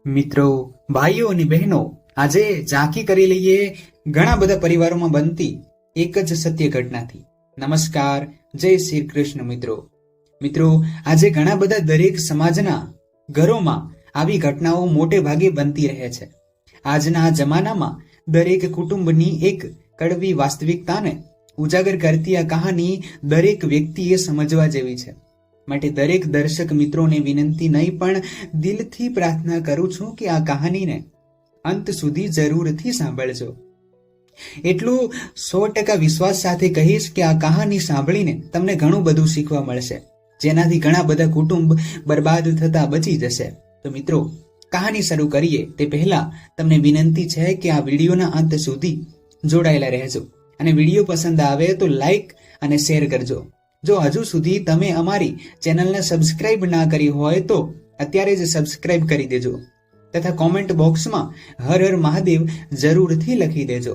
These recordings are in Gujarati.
મિત્રો, ભાઈઓ અને બહેનો, આજે ઝાંખી કરી લઈએ ઘણા બધા પરિવારોમાં બનતી એક જ સત્ય ઘટનાથી. નમસ્કાર, જય શ્રી કૃષ્ણ મિત્રો. મિત્રો, આજે ઘણા બધા દરેક સમાજના ઘરોમાં આવી ઘટનાઓ મોટે ભાગે બનતી રહે છે. આજના જમાનામાં દરેક કુટુંબની એક કડવી વાસ્તવિકતાને ઉજાગર કરતી આ કહાની દરેક વ્યક્તિએ સમજવા જેવી છે. માટે દરેક દર્શક મિત્રોને વિનંતી નહીં પણ દિલથી પ્રાર્થના કરું છું કે આ કહાનીને અંત સુધી જરૂરથી સાંભળજો. એટલું 100% વિશ્વાસ સાથે કહીશ કે આ કહાની સાંભળીને તમને ઘણું બધું શીખવા મળશે, જેનાથી ઘણા બધા કુટુંબ બરબાદ થતા બચી જશે. તો મિત્રો, કહાની શરૂ કરીએ તે પહેલા તમને વિનંતી છે કે આ વિડીયોના અંત સુધી જોડાયેલા રહેજો અને વિડીયો પસંદ આવે તો લાઈક અને શેર કરજો. જો હજુ સુધી તમે અમારી ચેનલને સબસ્ક્રાઇબ ના કરી હોય તો અત્યારે જ સબસ્ક્રાઇબ કરી દેજો તથા કોમેન્ટ બોક્સમાં હર હર મહાદેવ જરૂરથી લખી દેજો,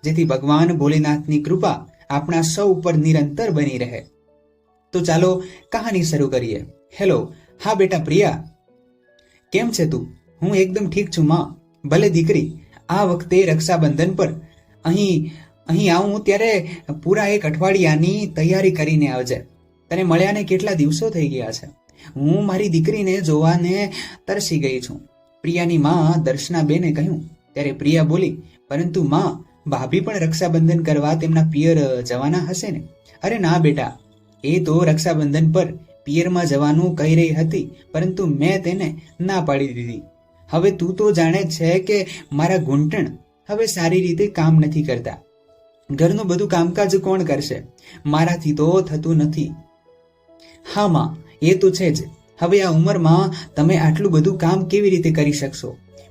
જેથી ભગવાન ભોલેનાથની કૃપા આપણા સૌ ઉપર નિરંતર બની રહે. તો ચાલો કહાની શરૂ કરીએ. હેલો, હા બેટા પ્રિયા, કેમ છે તું? હું એકદમ ઠીક છું માં. ભલે દીકરી, આ વખતે રક્ષાબંધન પર અહીં આવું ત્યારે પૂરા 1 અઠવાડિયાની તૈયારી કરીને આવજે. તને મળ્યાને કેટલા દિવસો થઈ ગયા છે. હું મારી દીકરીને જોવાને તરસી ગઈ છું, પ્રિયાની માં દર્શનાબેને કહ્યું. ત્યારે પ્રિયા બોલી, પરંતુ માં, ભાભી પણ રક્ષાબંધન કરવા તેમના પિયર જવાના હશે ને? અરે ના બેટા, એ તો રક્ષાબંધન પર પિયરમાં જવાનું કહી રહી હતી, પરંતુ મેં તેને ના પાડી દીધી. હવે તું તો જાણે છે કે મારા ઘૂંટણ હવે સારી રીતે કામ નથી કરતા. ઘરનું બધું કામકાજ કોણ કરશે? મારાથી તો થતું નથી. હા માં, એ તો છે જ. હવે આ ઉંમરમાં તમે આટલું બધું કામ કેવી રીતે કરી શકશો?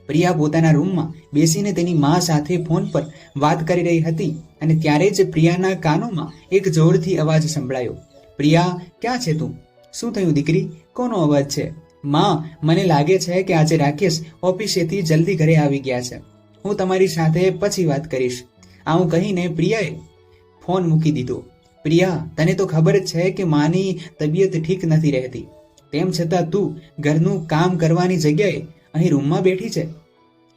પ્રિયા પોતાના રૂમમાં બેસીને તેની મા સાથે ફોન પર વાત કરી રહી હતી અને ત્યારે જ પ્રિયાના કાનોમાં એક જોરથી અવાજ સંભળાયો. પ્રિયા, ક્યાં છે તું? શું થયું દીકરી? કોનો અવાજ છે? માં, મને લાગે છે કે આજે રાકેશ ઓફિસેથી જલ્દી ઘરે આવી ગયા છે. હું તમારી સાથે પછી વાત કરીશ. આવું કહીને પ્રિયાએ ફોન મૂકી દીધો. પ્રિયા, તને તો ખબર જ છે કે માની તબિયત ઠીક નથી રહેતી, તેમ છતાં તું ઘરનું કામ કરવાની જગ્યાએ અહીં રૂમમાં બેઠી છે.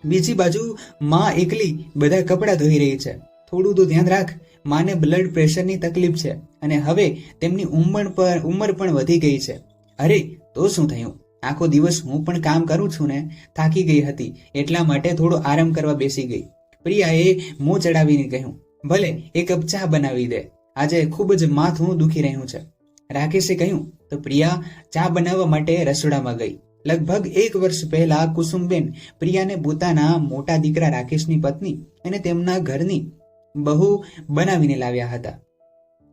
બીજી બાજુ માં એકલી બધા કપડાં ધોઈ રહી છે. થોડું તો ધ્યાન રાખ. માને બ્લડ પ્રેશરની તકલીફ છે અને હવે તેમની ઉંમર પણ વધી ગઈ છે. અરે, તો શું થયું? આખો દિવસ હું પણ કામ કરું છું ને, થાકી ગઈ હતી, એટલા માટે થોડો આરામ કરવા બેસી ગઈ. પ્રિયાએ મોં ચડાવીને કહ્યું. ભલે 1 કપ ચા બનાવી દે, આજે ખૂબ જ માથું દુખી રહ્યું છે. રાકેશે કહ્યું. તો પ્રિયા ચા બનાવવા માટે રસોડામાં ગઈ. લગભગ 1 વર્ષ પહેલા કુસુમબેન પ્રિયાને પોતાના મોટા દીકરા રાકેશની પત્ની અને તેમના ઘરની બહુ બનાવીને લાવ્યા હતા.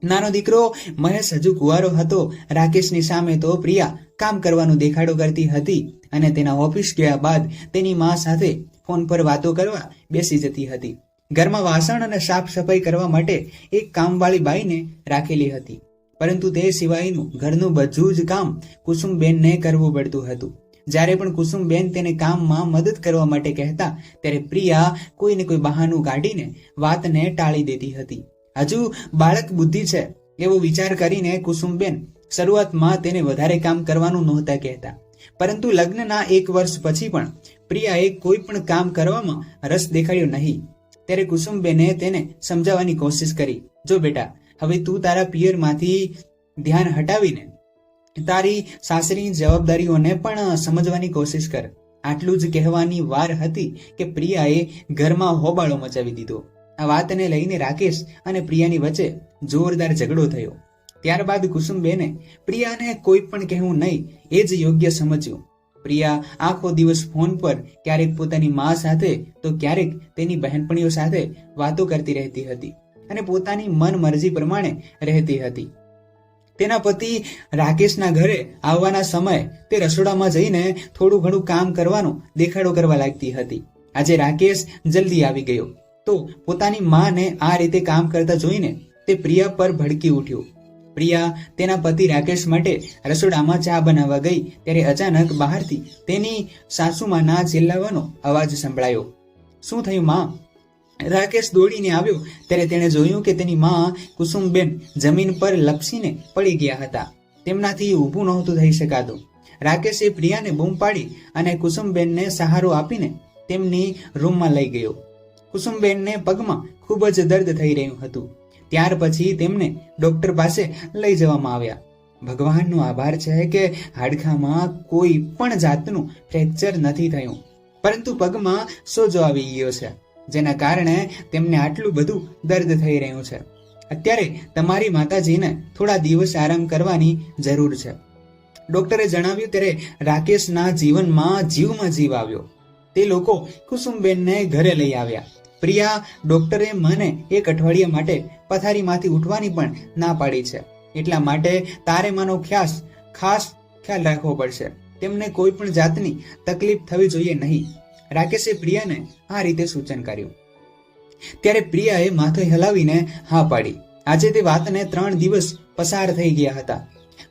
નાનો દીકરો મહેશ હજુ કુંવારો હતો. રાકેશની સામે તો પ્રિયા કામ કરવાનો દેખાડો કરતી હતી અને તેના ઓફિસ ગયા બાદ તેની મા સાથે ફોન પર વાતો કરવા બેસી જતી હતી. ઘરમાં વાસણ અને સાફ સફાઈ કરવા માટે એક કામવાળી બાઈને રાખેલી હતી, પરંતુ તે સિવાયનું ઘરનું બધું જ કામ કુસુમબેનને કરવું પડતું હતું. જ્યારે પણ કુસુમબેન તેને કામમાં મદદ કરવા માટે કહેતા, ત્યારે પ્રિયા કોઈને કોઈ બહાનું કાઢીને વાતને ટાળી દેતી હતી. હજુ બાળક બુદ્ધિ છે એવો વિચાર કરીને કુસુમબેન શરૂઆતમાં તેને વધારે કામ કરવાનું નહોતા કહેતા, પરંતુ લગ્નના 1 વર્ષ પછી પણ પ્રિયાએ કોઈ પણ કામ કરવામાં રસ દેખાડ્યો નહીં. ત્યારે કુસુમબેને તેને સમજાવવાની કોશિશ કરી. જો બેટા, હવે તું તારા પિયરમાંથી ધ્યાન હટાવીને તારી સાસરીની જવાબદારીઓને પણ સમજવાની કોશિશ કર. આટલું જ કહેવાની વાર હતી કે પ્રિયાએ ઘરમાં હોબાળો મચાવી દીધો. આ વાતને લઈને રાકેશ અને પ્રિયાની વચ્ચે જોરદાર ઝઘડો થયો. ત્યારબાદ કુસુમબેને પ્રિયાને કોઈ પણ કહેવું નહીં એ જ યોગ્ય સમજ્યું. પ્રિયા આખો દિવસ ફોન પર ક્યારેક પોતાની મા સાથે તો ક્યારેક તેની બહેનપણીઓ સાથે વાતો કરતી રહેતી હતી અને પોતાની મન મરજી પ્રમાણે રહેતી હતી. તેના પતિ રાકેશના ઘરે આવવાના સમયે તે રસોડામાં જઈને થોડું ઘણું કામ કરવાનો દેખાડો કરવા લાગતી હતી. આજે રાકેશ જલ્દી આવી ગયો તો પોતાની માને આ રીતે કામ કરતા જોઈને તે પ્રિયા પર ભડકી ઉઠ્યો. પ્રિયા તેના પતિ રાકેશ માટે રસોડામાં ચા બનાવવા ગઈ ત્યારે અચાનક બહારથી તેની સાસુમાના ચિલ્લાવાનો અવાજ સંભળાયો. શું થયું માં? રાકેશ દોડીને આવ્યો ત્યારે તેણે જોયું કે તેની માં કુસુમબેન જમીન પર લપસીને પડી ગયા હતા. તેમનાથી ઊભું નહોતું થઈ શકાતું. રાકેશે પ્રિયાને બૂમ પાડી અને કુસુમબેનને સહારો આપીને તેમની રૂમમાં લઈ ગયો. કુસુમબેનને પગમાં ખૂબ જ દર્દ થઈ રહ્યું હતું. ત્યાર પછી તેમને ડોક્ટર પાસે લઈ જવામાં આવ્યા. ભગવાનનો આભાર છે કે હાડકામાં કોઈ પણ જાતનું ફ્રેક્ચર નથી થયું, પરંતુ પગમાં સોજો આવી ગયો છે, જેના કારણે તેમને આટલું બધું દર્દ થઈ રહ્યું છે. અત્યારે તમારી માતાજીને થોડા દિવસ આરામ કરવાની જરૂર છે. ડોક્ટરે જણાવ્યું ત્યારે રાકેશના જીવનમાં જીવમાં જીવ આવ્યો. તે લોકો કુસુમબેનને ઘરે લઈ આવ્યા. પ્રિયા, ડોક્ટરે મને 1 અઠવાડિયા માટે પથારીમાંથી ઉઠવાની પણ ના પાડી છે, એટલા માટે તારે માનો ખાસ ખ્યાલ રાખવો પડશે. તેમને કોઈ પણ જાતની તકલીફ થવી જોઈએ નહીં. રાકેશે પ્રિયાને આ રીતે સૂચન કર્યું. ત્યારે પ્રિયાએ માથે હલાવીને હા પાડી. આજે તે વાતને 3 દિવસ પસાર થઈ ગયા હતા.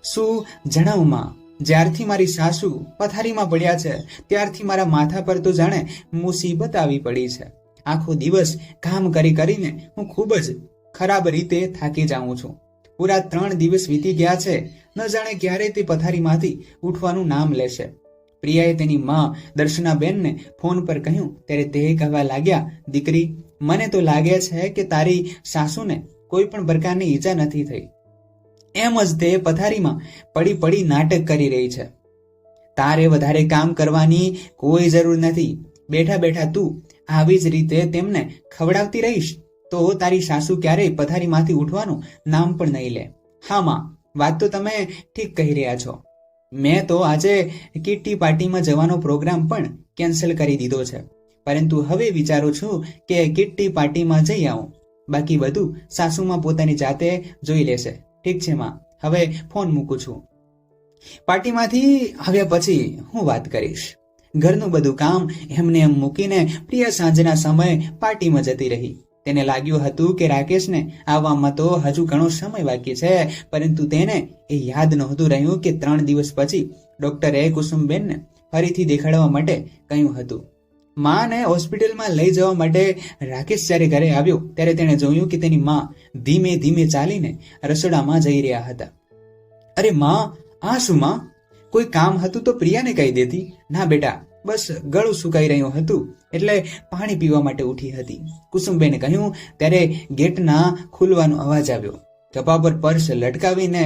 શું જણાવું માં, જ્યારથી મારી સાસુ પથારીમાં પડ્યા છે ત્યારથી મારા માથા પર તો જાણે મુસીબત આવી પડી છે. આખો દિવસ કામ કરીને હું ખૂબ જ ખરાબ રીતે થાકી જાઉં છું. પૂરા 3 દિવસ વીતી ગયા છે, ન જાણે ક્યારે તે પથારીમાંથી ઉઠવાનું નામ લેશે. પ્રિયાએ તેની માં દર્શનાબેનને ફોન પર કહ્યું ત્યારે તે કહેવા લાગ્યા, દીકરી, મને તો લાગે છે કે તારી સાસુને કોઈ પણ પ્રકારની ઈજા નથી થઈ. એમ જ તે પથારીમાં પડી નાટક કરી રહી છે. તારે વધારે કામ કરવાની કોઈ જરૂર નથી. બેઠા બેઠા તું આવી જ રીતે તેમને ખવડાવતી રહીશ તો તારી સાસુ ક્યારેય પથારીમાંથી ઉઠવાનું નામ પણ નહીં લે. હા માં, વાત તો તમે ઠીક કહી રહ્યા છો. મેં તો આજે કિટ્ટી પાર્ટીમાં જવાનો પ્રોગ્રામ પણ કેન્સલ કરી દીધો છે, પરંતુ હવે વિચારું છું કે કિટ્ટી પાર્ટીમાં જઈ આવું. બાકી બધું સાસુમાં પોતાની જાતે જોઈ લેશે. ઠીક છે માં, હવે ફોન મૂકું છું. પાર્ટીમાંથી આવ્યા પછી હું વાત કરીશ. ઘરનું બધું કામ એમને એમ મૂકીને પ્રિયા સાંજના સમયે પાર્ટીમાં જતી રહી. તેને લાગ્યું હતું કે રાકેશને આવવામાં તો હજુ ઘણો સમય બાકી છે, પરંતુ તેને એ યાદ નહોતું રહ્યું કે 3 દિવસ પછી ડોક્ટરે કુસુમબેનને ફરીથી દેખાડવા માટે કહ્યું હતું. માને હોસ્પિટલમાં લઈ જવા માટે રાકેશ જ્યારે ઘરે આવ્યો ત્યારે તેણે જોયું કે તેની માં ધીમે ધીમે ચાલીને રસોડામાં જઈ રહ્યા હતા. અરે માં, આ શું માં? કોઈ કામ હતું તો પ્રિયાને કહી દેતી. ના બેટા, બસ ગળું સુકાઈ રહ્યું હતું એટલે પાણી પીવા માટે ઉઠી હતી, કુસુમબેને કહ્યું. ત્યારે ગેટના ખુલવાનો અવાજ આવ્યો. કપા પર પર્સ લટકાવીને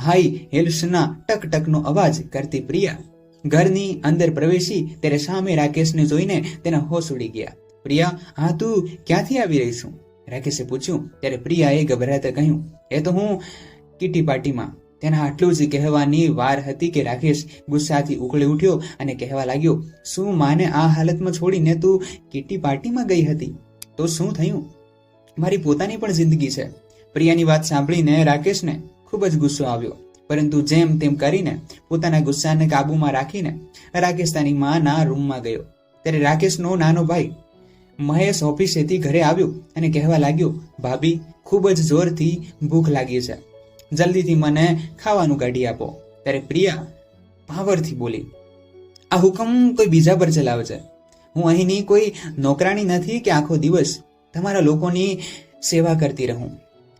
હાઈ હિલ્સના ટકટકનો અવાજ કરતી પ્રિયા ઘરની અંદર પ્રવેશી ત્યારે સામે રાકેશને જોઈને તેના હોશ ઉડી ગયા. પ્રિયા, હા તું ક્યાંથી આવી રહી છું? રાકેશે પૂછ્યું. ત્યારે પ્રિયાએ ગભરાતા કહ્યું, એ તો હું કિટી પાર્ટીમાં. તેના આટલું જ કહેવાની વાર હતી કે રાકેશ ગુસ્સાથી ઉકળી ઉઠ્યો અને કહેવા લાગ્યો, શું માને આ હાલતમાં છોડીને તું કિટી પાર્ટીમાં ગઈ હતી? તો શું થયું? મારી પોતાની પણ જિંદગી છે. પ્રિયાની વાત સાંભળીને રાકેશને ખૂબ જ ગુસ્સો આવ્યો, પરંતુ જેમ તેમ કરીને પોતાના ગુસ્સાને કાબૂમાં રાખીને રાકેશ તેની માના રૂમમાં ગયો. ત્યારે રાકેશનો નાનો ભાઈ મહેશ ઓફિસેથી ઘરે આવ્યો અને કહેવા લાગ્યો, ભાભી, ખૂબ જ જોરથી ભૂખ લાગી છે, જલ્દીથી મને ખાવાનું કાઢી આપો. ત્યારે પ્રિયા પાવરથી બોલી, આ હુકમ કોઈ બીજા પર ચલાવશે. હું અહીંની કોઈ નોકરાણી નથી કે આખો દિવસ તમારા લોકોની સેવા કરતી રહું.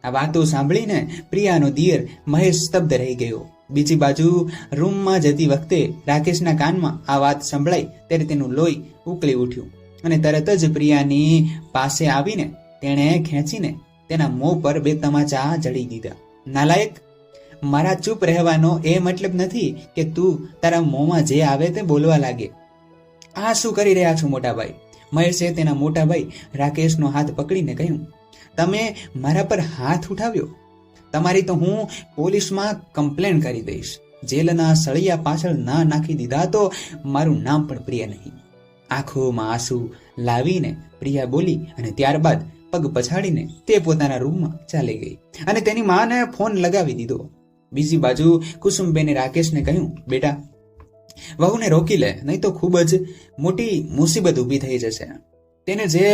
આ વાતો સાંભળીને પ્રિયાનો દિયર મહેશ સ્તબ્ધ રહી ગયો. બીજી બાજુ રૂમમાં જતી વખતે રાકેશના કાનમાં આ વાત સંભળાઈ ત્યારે તેનું લોહી ઉકળી ઉઠ્યું અને તરત જ પ્રિયાની પાસે આવીને તેણે ખેંચીને તેના મોં પર 2 તમાચા જડી દીધા. નાલાયક, મારા ચૂપ રહેવાનો એ મતલબ નથી કે તું તારા મોંમાં જે આવે તે બોલવા લાગે. આ શું કરી રહ્યા છો મોટા ભાઈ? મહેશે તેના મોટા ભાઈ રાકેશનો હાથ પકડીને કહ્યું, તમે મારા પર હાથ ઉઠાવ્યો, તમારી તો હું પોલીસમાં કમ્પ્લેન કરી દઈશ. જેલના સળિયા પાછળ ના નાખી દીધા તો મારું નામ પણ પ્રિયા નહીં. આંખોમાં આંસુ લાવીને પ્રિયા બોલી અને ત્યારબાદ પગ પછાડીને તે પોતાના રૂમમાં ચાલી ગઈ અને તેની માને ફોન લગાવી દીધો. બીજી બાજુ કુસુમબેને રાકેશને કહ્યું, બેટા, વહુને રોકી લે, નહીં તો ખૂબ જ મોટી મુસીબત ઊભી થઈ જશે. તેને જે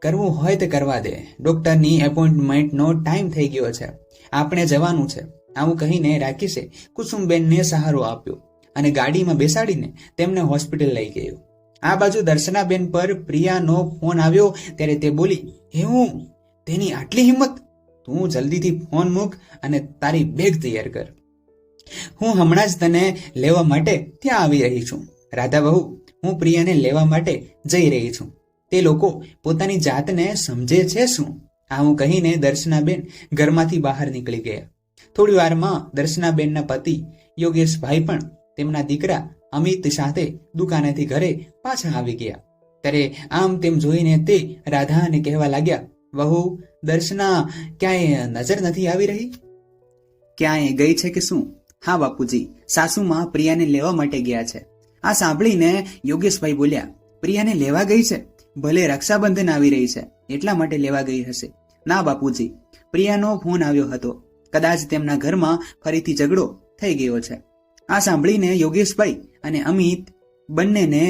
કરવું હોય તે કરવા દે. ડોક્ટરની એપોઇન્ટમેન્ટનો ટાઈમ થઈ ગયો છે, આપણે જવાનું છે. આવું કહીને રાકેશે કુસુમબેનને સહારો આપ્યો અને ગાડીમાં બેસાડીને તેમને હોસ્પિટલ લઈ ગયો. આ બાજુ દર્શનાબેન પર પ્રિયાનો ફોન આવ્યો ત્યારે તે બોલી, એવું? તેની આટલી હિંમત? તું જલ્દીથી ફોન મૂક અને તારી બેગ તૈયાર કર. હું હમણાં જ તને લેવા માટે ત્યાં આવી રહી છું. રાધા બહુ, હું પ્રિયાને લેવા માટે જઈ રહી છું. તે લોકો પોતાની જાતને સમજે છે શું? આવું કહીને દર્શનાબેન ઘરમાંથી બહાર નીકળી ગયા. થોડી વારમાં દર્શનાબેનના પતિ યોગેશભાઈ પણ તેમના દીકરા અમિત સાથે દુકાનેથી ઘરે પાછા આવી ગયા. ત્યારે આમ તેમ જોઈને તે રાધાને કહેવા લાગ્યા, વહુ, દર્શના ક્યાંય નજર નથી આવી રહી? ક્યાંય ગઈ છે કે શું? હા બાપુજી, સાસુમાં પ્રિયાને લેવા માટે ગયા છે. આ સાંભળીને યોગેશભાઈ બોલ્યા, પ્રિયાને લેવા ગઈ છે? ભલે રક્ષાબંધન આવી રહી છે એટલા માટે લેવા ગઈ હશે. ના બાપુજી, પ્રિયાનો ફોન આવ્યો હતો. કદાચ તેમના ઘરમાં ફરીથી ઝઘડો થઈ ગયો છે. આ સાંભળીને યોગેશભાઈ અને અમિત બંનેને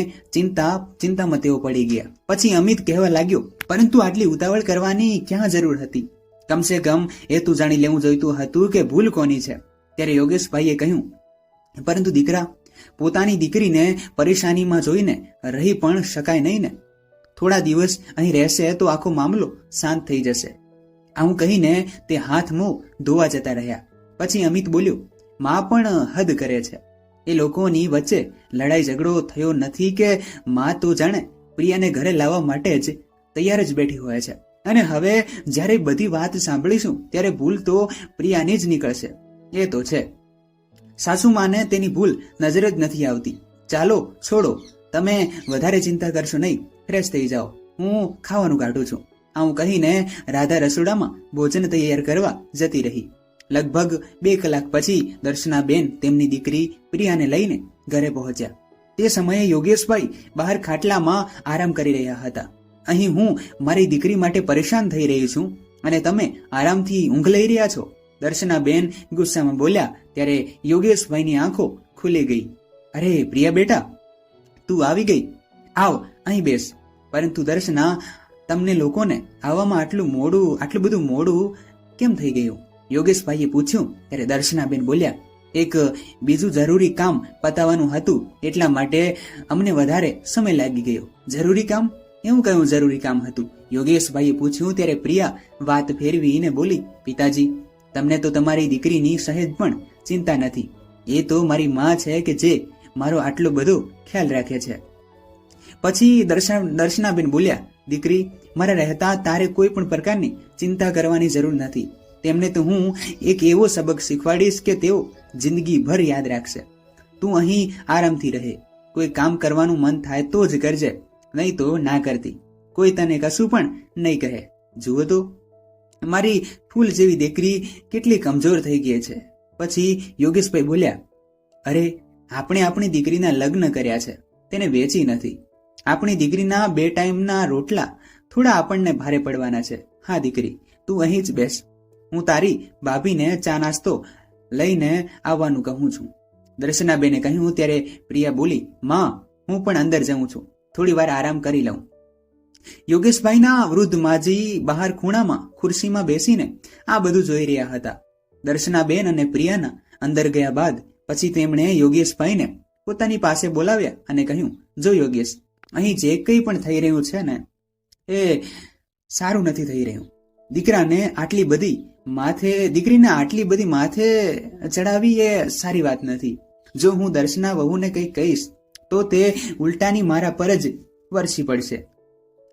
ચિંતામાં તેઓ પડી ગયા. પછી અમિત કહેવા લાગ્યો, પરંતુ આટલી ઉતાવળ કરવાની ક્યાં જરૂર હતી? કમસે કમ એ તું જાણી લેવું જોઈતું હતું કે ભૂલ કોની છે. ત્યારે યોગેશભાઈએ કહ્યું, પરંતુ દીકરા, પોતાની દીકરીને પરેશાનીમાં જોઈને રહી પણ શકાય નહીં ને. થોડા દિવસ અહીં રહેશે તો આખો મામલો શાંત થઈ જશે. આવું કહીને તે હાથ મોં ધોવા જતા રહ્યા. પછી અમિત બોલ્યો, માં પણ હદ કરે છે. એ લોકોની વચ્ચે લડાઈ ઝઘડો થયો નથી કે માં તો જાણે પ્રિયાને ઘરે લાવવા માટે જ તૈયાર જ બેઠી હોય છે. અને હવે જ્યારે બધી વાત સાંભળીશું ત્યારે ભૂલ તો પ્રિયાની જ નીકળશે. એ તો છે, સાસુમાને તેની ભૂલ નજર જ નથી આવતી. ચાલો છોડો, તમે વધારે ચિંતા કરશો નહીં, ફ્રેશ થઈ જાઓ, હું ખાવાનું કાઢું છું. આવું કહીને રાધા રસોડામાં ભોજન તૈયાર કરવા જતી રહી. લગભગ 2 કલાક પછી દર્શનાબેન તેમની દીકરી પ્રિયાને લઈને ઘરે પહોંચ્યા. તે સમયે યોગેશભાઈ બહાર ખાટલામાં આરામ કરી રહ્યા હતા. અહીં હું મારી દીકરી માટે પરેશાન થઈ રહી છું અને તમે આરામથી ઊંઘ લઈ રહ્યા છો, દર્શનાબેન ગુસ્સામાં બોલ્યા. ત્યારે યોગેશભાઈની આંખો ખુલી ગઈ. અરે પ્રિયા બેટા, તું આવી ગઈ, આવ અહીં બેસ. પરંતુ દર્શના, તમને લોકોને આવવામાં આટલું બધું મોડું કેમ થઈ ગયું? યોગેશભાઈએ પૂછ્યું. ત્યારે દર્શનાબેન બોલ્યા, એક બીજું જરૂરી કામ પતાવવાનું હતું એટલા માટે અમને વધારે સમય લાગી ગયો. જરૂરી કામ? એવું કયું જરૂરી કામ હતું? યોગેશભાઈએ પૂછ્યું. ત્યારે પ્રિયા વાત ફેરવીને બોલી, પિતાજી, તમને તો તમારી દીકરીની સહેજ પણ ચિંતા નથી. એ તો મારી માં છે કે જે મારો આટલો બધો ખ્યાલ રાખે છે. પછી દર્શનાબેન બોલ્યા, દીકરી, મારા રહેતા તારે કોઈ પણ પ્રકારની ચિંતા કરવાની જરૂર નથી. તેમને તો હું એક એવો સબક શીખવાડીશ કે તેઓ જિંદગીભર યાદ રાખશે. તું અહીં આરામથી રહે. કોઈ કામ કરવાનું મન થાય તો જ કરજે, નહીં તો ના કરતી. કોઈ તને કશું પણ નહીં કહે. જુઓ તો મારી ફૂલ જેવી દીકરી કેટલી કમજોર થઈ ગઈ છે. પછી યોગેશભાઈ બોલ્યા, અરે આપણે આપણી દીકરીના લગ્ન કર્યા છે, તેને વેચી નથી. આપણી દીકરીના 2 ટાઈમના રોટલા થોડા આપણને ભારે પડવાના છે. હા દીકરી, તું અહીં જ બેસ, હું તારી ભાભીને ચા નાસ્તો લઈને આવવાનું કહું છું. દર્શનાબેને કહ્યું. ત્યારે પ્રિયા બોલી, માં, હું પણ અંદર જાઉં છું, થોડી વાર આરામ કરી લઉં. યોગેશભાઈના વૃદ્ધ માજી બહાર ખૂણામાં ખુરશીમાં બેસીને આ બધું જોઈ રહ્યા હતા. દર્શનાબેન અને પ્રિયાના અંદર ગયા બાદ પછી તેમણે યોગેશભાઈને પોતાની પાસે બોલાવ્યા અને કહ્યું, જો યોગેશ, અહીં જે કંઈ પણ થઈ રહ્યું છે ને એ સારું નથી થઈ રહ્યું. દીકરીને આટલી બધી માથે ચડાવી એ સારી વાત નથી. જો હું દર્શના વહુને કંઈ કહીશ તો તે ઉલટાની મારા પર જ વરસી પડશે.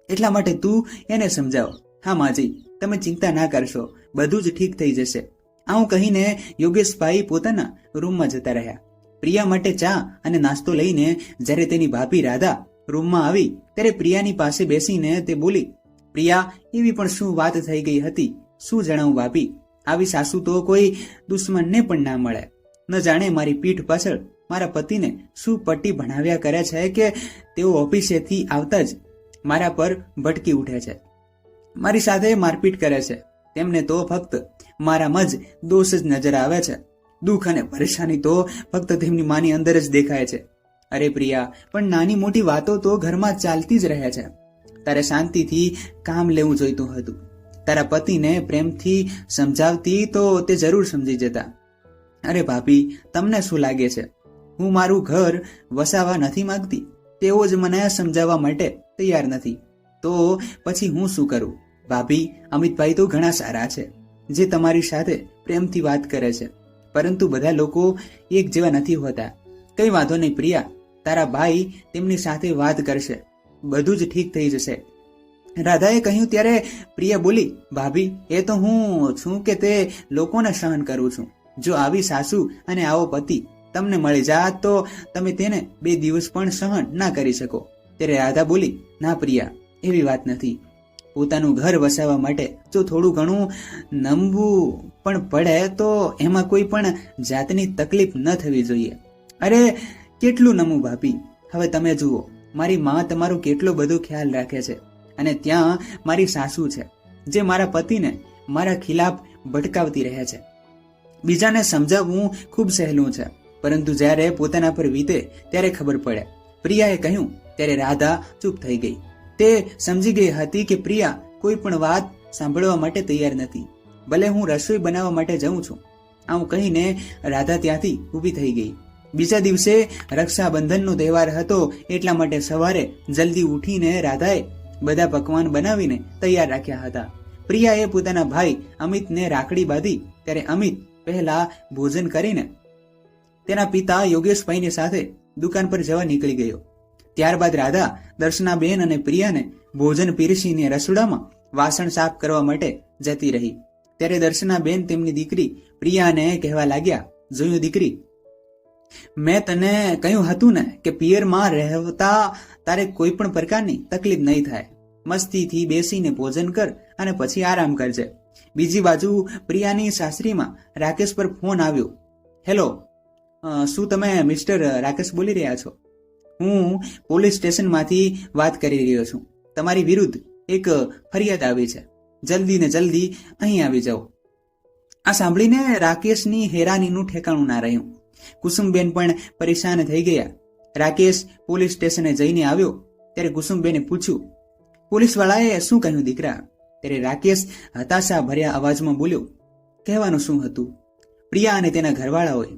એટલા માટે તું એને સમજાવ. હા માજી, તમે ચિંતા ના કરશો, બધું જ ઠીક થઈ જશે. આવું કહીને યોગેશભાઈ પોતાના રૂમમાં જતા રહ્યા. પ્રિયા માટે ચા અને નાસ્તો લઈને જ્યારે તેની ભાભી રાધા રૂમમાં આવી ત્યારે પ્રિયાની પાસે બેસીને તે બોલી, પ્રિયા, એવી પણ શું વાત થઈ ગઈ હતી? શું જણાવું ભાભી? આવી સાસુ તો કોઈ દુશ્મનને પણ ના મળે. ન જાણે મારી પીઠ પાછળ મારા પતિને શું પટ્ટી ભણાવ્યા કરે છે કે તેઓ ઓફિસેથી આવતા જ મારા પર ભટકી ઉઠે છે, મારી સાથે મારપીટ કરે છે. તેમને તો ફક્ત મારામાં જ દોષ જ નજર આવે છે. દુઃખ અને પરેશાની તો ફક્ત તેમની માની અંદર જ દેખાય છે. અરે પ્રિયા, પણ નાની મોટી વાતો તો ઘરમાં ચાલતી જ રહે છે. તારે શાંતિથી કામ લેવું જોઈતું હતું. તારા પતિને પ્રેમથી સમજાવતી તો તે જરૂર સમજી જતા. અરે ભાભી, તમને શું લાગે છે હું મારું ઘર વસાવા નથી માંગતી? તેઓ જ મને સમજાવવા માટે તૈયાર નથી, તો પછી હું શું કરું? ભાભી, અમિતભાઈ તો ઘણા સારા છે, જે તમારી સાથે પ્રેમથી વાત કરે છે, પરંતુ બધા લોકો એક જેવા નથી હોતા. કઈ વાંધો નહીં પ્રિયા, તારા ભાઈ તેમની સાથે વાત કરશે, બધું જ ઠીક થઈ જશે. રાધાએ કહ્યું ત્યારે પ્રિયા બોલી, ભાભી, એ તો હું છું કે તે લોકોને સહન કરું છું. જો આવી સાસુ અને આવો પતિ તમને મળી જાત તો તમે તેને 2 દિવસ પણ સહન ના કરી શકો. ત્યારે રાધા બોલી, ના પ્રિયા, એવી વાત નથી. પોતાનું ઘર વસાવવા માટે જો થોડું ઘણું નમવું પણ પડે તો એમાં કોઈ પણ જાતની તકલીફ ન થવી જોઈએ. અરે કેટલું નમવું ભાભી, હવે તમે જુઓ, મારી માં તમારું કેટલો બધો ખ્યાલ રાખે છે, અને ત્યાં મારી સાસુ છે જે મારા પતિને મારા ખિલાફ ભટકાવતી રહે છે. બીજાને સમજાવવું ખૂબ સહેલું છે, પરંતુ જ્યારે પોતાના પર વીતે ત્યારે ખબર પડે. પ્રિયાએ કહ્યું ત્યારે રાધા ચૂપ થઈ ગઈ. તે સમજી ગઈ હતી કે પ્રિયા કોઈ પણ વાત સાંભળવા માટે તૈયાર નથી. ભલે હું રસોઈ બનાવવા માટે જઉં છું, આવું કહીને રાધા ત્યાંથી ઊભી થઈ ગઈ. બીજા દિવસે રક્ષાબંધનનો તહેવાર હતો, એટલા માટે સવારે જલ્દી ઉઠીને રાધાએ બધા પકવાન બનાવીને તૈયાર રાખ્યા હતા. પ્રિયાએ પોતાના ભાઈ અમિતને રાખડી બાંધી ત્યારે અમિત પહેલા ભોજન કરીને તેના પિતા યોગેશભાઈની સાથે દુકાન પર જવા નીકળી ગયો. ત્યારબાદ રાધા દર્શનાબેન અને પ્રિયાને ભોજન પીરસીને રસોડામાં વાસણ સાફ કરવા માટે જતી રહી. ત્યારે દર્શનાબેન તેમની દીકરી પ્રિયાને કહેવા લાગ્યા, જોયું દીકરી, મેં તને કહ્યું હતું ને કે પિયરમાં રહેતા તારે કોઈ પણ પ્રકારની તકલીફ નહીં થાય. મસ્તીથી બેસીને ભોજન કર અને પછી આરામ કરજે. બીજી બાજુ પ્રિયાની સાસરીમાં રાકેશ પર ફોન આવ્યો. હેલો, શું તમે મિસ્ટર રાકેશ બોલી રહ્યા છો? હું પોલીસ સ્ટેશનમાંથી વાત કરી રહ્યો છું. તમારી વિરુદ્ધ એક ફરિયાદ આવી છે, જલ્દી ને જલ્દી અહીં આવી જાઓ. આ સાંભળીને રાકેશની હેરાનીનું ઠેકાણું ના રહ્યું. કુસુમબેન પણ પરેશાન થઈ ગયા. રાકેશ પોલીસ સ્ટેશને જઈને આવ્યો ત્યારે કુસુમબેને પૂછ્યું, પોલીસવાળાએ શું કહ્યું દીકરા? ત્યારે રાકેશ હતાશા ભર્યા અવાજમાં બોલ્યો, કહેવાનું શું હતું, પ્રિયા અને તેના ઘરવાળાઓએ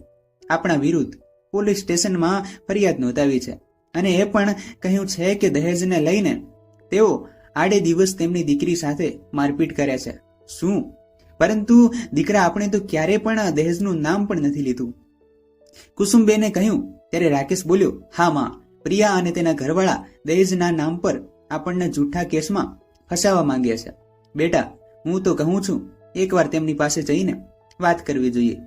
આપણા વિરુદ્ધ પોલીસ સ્ટેશનમાં ફરિયાદ નોંધાવી છે, અને એ પણ કહ્યું છે કે દહેજને લઈને તેઓ આડે દિવસ તેમની દીકરી સાથે મારપીટ કરે છે. શું? પરંતુ દીકરા, આપણે તો ક્યારે પણ દહેજનું નામ પણ નથી લીધું. કુસુમબેને કહ્યું ત્યારે રાકેશ બોલ્યો, હા માં, પ્રિયા અને તેના ઘરવાળા દહેજના નામ પર આપણને જૂઠા કેસમાં ફસાવવા માંગે છે. બેટા, હું તો કહું છું એકવાર તેમની પાસે જઈને વાત કરવી જોઈએ.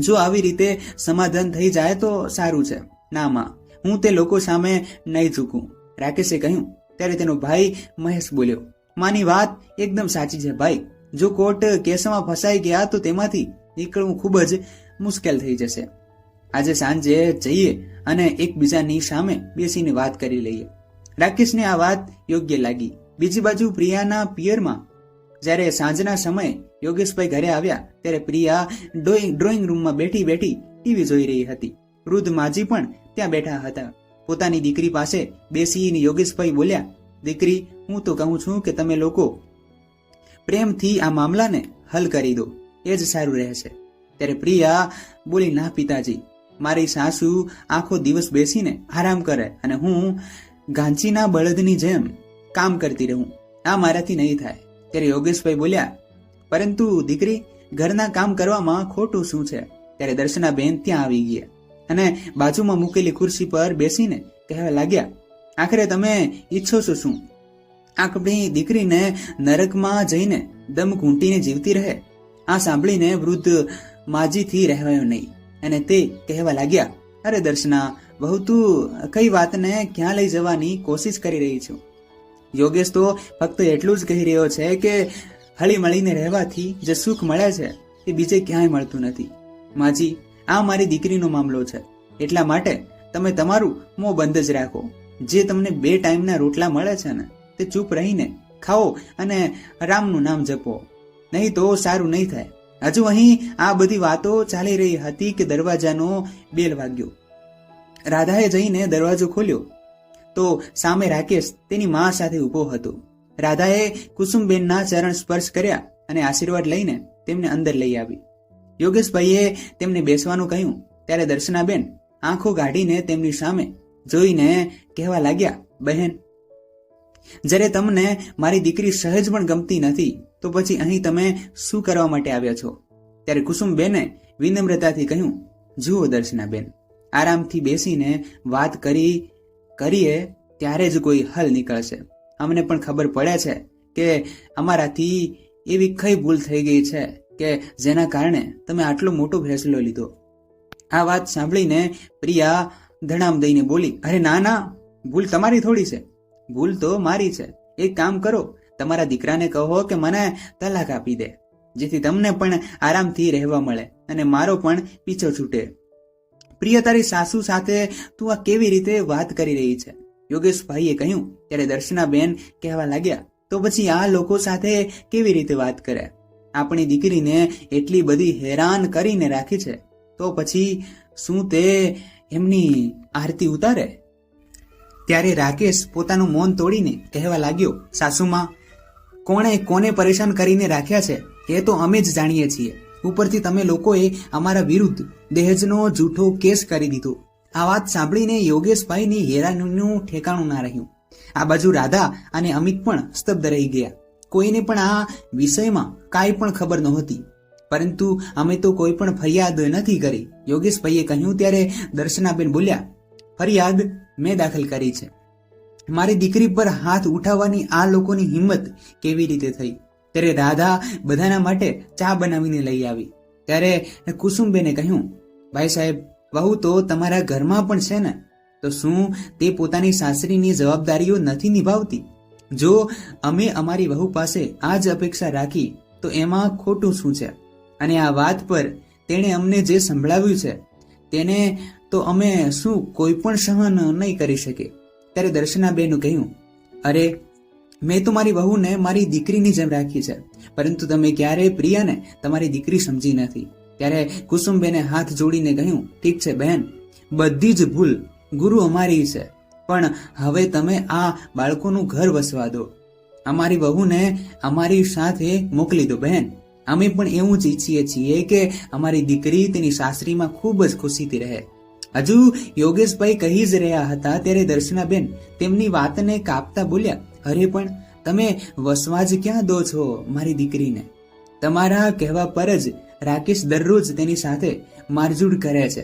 જો આવી રીતે સમાધાન થઈ જાય તો સારું છે. ના માં, હું તે લોકો સામે નહીં ઝૂકું, રાકેશે કહ્યું. ત્યારે તેનો ભાઈ મહેશ બોલ્યો, માની વાત એકદમ સાચી છે ભાઈ. જો કોર્ટ કેસમાં ફસાઈ ગયા તો તેમાંથી નીકળવું ખૂબ જ મુશ્કેલ થઈ જશે. આજે સાંજે જઈએ અને એકબીજાની સામે બેસીને વાત કરી લઈએ. રાકેશને આ વાત યોગ્ય લાગી. બીજી બાજુ પ્રિયાના પિયરમાં જ્યારે સાંજના સમયે યોગેશભાઈ ઘરે આવ્યા ત્યારે પ્રિયા ડ્રોઈંગ રૂમમાં બેઠી બેઠી ટીવી જોઈ રહી હતી. વૃદ્ધ માજી પણ ત્યાં બેઠા હતા. પોતાની દીકરી પાસે બેસીને યોગેશભાઈ બોલ્યા, દીકરી, હું તો કહું છું કે તમે લોકો પ્રેમથી આ મામલાને હલ કરી દો, એ જ સારું રહેશે. ત્યારે પ્રિયા બોલી, ના પિતાજી, મારી સાસુ આખો દિવસ બેસીને આરામ કરે અને હું ગાંચીના બળદની જેમ કામ કરતી રહું, આ મારાથી નહીં થાય. ત્યારે યોગેશભાઈ બોલ્યા, પરંતુ દીકરી, ઘરના કામ કરવામાં ખોટું શું છે? ત્યારે દર્શનાબેન ત્યાં આવી ગયા અને બાજુમાં મૂકેલી ખુરશી પર બેસીને કહેવા લાગ્યા, આખરે તમે ઈચ્છો છો શું? આપણી દીકરીને નરકમાં જઈને દમ ઘૂંટીને જીવતી રહે? આ સાંભળીને વૃદ્ધ માજીથી રહેવાયો નહીં અને તે કહેવા લાગ્યા, અરે દર્શના બહુ, તું કઈ વાતને ક્યાં લઈ જવાની કોશિશ કરી રહી છું? યોગેશ તો ફક્ત એટલું જ કહી રહ્યો છે કે હળી મળીને રહેવાથી જે સુખ મળે છે એ બીજે ક્યાંય મળતું નથી. માજી, આ મારી દીકરીનો મામલો છે, એટલા માટે તમે તમારું મોં બંધ જ રાખો. જે તમને 2 ટાઈમના રોટલા મળે છે ને તે ચૂપ રહીને ખાઓ અને રામનું નામ જપો, નહીં તો સારું નહીં થાય. હજુ અહીં આ બધી વાતો ચાલી રહી હતી કે દરવાજાનો બેલ વાગ્યો. રાધાએ જઈને દરવાજો ખોલ્યો તો સામે રાકેશ તેની મા સાથે ઊભો હતો. રાધાએ કુસુમબેનના ચરણ સ્પર્શ કર્યા અને આશીર્વાદ લઈને તેમને અંદર લઈ આવી. યોગેશભાઈએ તેમને બેસવાનું કહ્યું ત્યારે દર્શનાબેન આંખો કાઢીને તેમની સામે જોઈને કહેવા લાગ્યા, બહેન, જ્યારે તમને મારી દીકરી સહેજ પણ ગમતી નથી તો પછી અહીં તમે શું કરવા માટે આવ્યા છો? ત્યારે કુસુમબેને વિનમ્રતાથી કહ્યું, જુઓ દર્શનાબેન, આરામથી બેસીને વાત કરીએ ત્યારે જ કોઈ હલ નીકળશે. અમને પણ ખબર પડે છે કે અમારાથી એવી કઈ ભૂલ થઈ ગઈ છે કે જેના કારણે તમે આટલો મોટો ફેસલો લીધો. આ વાત સાંભળીને પ્રિયા ધડામ દઈને બોલી, અરે ના ના, ભૂલ તમારી થોડી છે, ભૂલ તો મારી છે. એક કામ કરો, તમારા દીકરાને કહો કે મને તલાક આપી દે, જેથી તમને પણ આરામથી રહેવા મળે અને મારો પણ પીછો છૂટે. પ્રિયા, તારી સાસુ સાથે તું આ કેવી રીતે વાત કરી રહી છે? યોગેશભાઈએ કહ્યું. ત્યારે દર્શનાબેન કહેવા લાગ્યા, તો પછી આ લોકો સાથે કેવી રીતે વાત કરે? આપણી દીકરીને એટલી બધી હેરાન કરીને રાખી છે, તો પછી શું તે એમની આરતી ઉતારે? ત્યારે રાકેશ પોતાનું મૌન તોડીને કહેવા લાગ્યો, સાસુમાં, કોને પરેશાન કરીને રાખ્યા છે એ તો અમે જ જાણીએ છીએ. ઉપરથી તમે લોકોએ અમારા વિરુદ્ધ દહેજનો જૂઠો કેસ કરી દીધો. આ વાત સાંભળીને યોગેશભાઈની હેરાનીનું ઠેકાણું ના રહ્યું. આ બાજુ રાધા અને અમિત પણ સ્તબ્ધ રહી ગયા. કોઈને પણ આ વિષયમાં કાંઈ પણ ખબર નહોતી, પરંતુ અમે તો કોઈ પણ ફરિયાદ નથી કરી, યોગેશભાઈએ કહ્યું. ત્યારે દર્શનાબેન બોલ્યા, ફરિયાદ મેં દાખલ કરી છે. મારી દીકરી પર હાથ ઉઠાવવાની આ લોકોની હિંમત કેવી રીતે થઈ? ત્યારે રાધા બધાના માટે ચા બનાવીને લઈ આવી. ત્યારે કુસુમબેને કહ્યું, ભાઈ સાહેબ, વહુ તો તમારા ઘરમાં પણ છે ને, તો શું તે પોતાની સાસરીની જવાબદારીઓ નથી નિભાવતી? જો અમે અમારી વહુ પાસે આ જ અપેક્ષા રાખી તો એમાં ખોટું શું છે? અને આ વાત પર તેણે અમને જે સંભળાવ્યું છે તેને તો અમે શું કોઈ પણ સહન નહીં કરી શકે. ત્યારે દર્શનાબેનું કહ્યું, અરે, મેં તો મારી વહુને મારી દીકરીની જેમ રાખી છે, પરંતુ તમે ક્યારેય પ્રિયાને તમારી દીકરી સમજી નથી. ત્યારે કુસુમબેને હાથ જોડીને કહ્યું, ઠીક છે બહેન, બધી જ ભૂલ ગુરુ અમારી છે, પણ હવે તમે આ બાળકોનું ઘર વસવા દો. અમારી વહુને અમારી સાથે મોકલી દો બહેન. અમે પણ એવું જ ઈચ્છીએ છીએ કે અમારી દીકરી તેની સાસરીમાં ખૂબ જ ખુશીથી રહે. હજુ યોગેશભાઈ કહી જ રહ્યા હતા ત્યારે દર્શનાબેન તેમની વાતને કાપતા બોલ્યા, અરે પણ તમે વસવા જ ક્યાં દો છો મારી દીકરીને? તમારા કહેવા પર જ રાકેશ દરરોજ તેની સાથે મારઝૂડ કરે છે.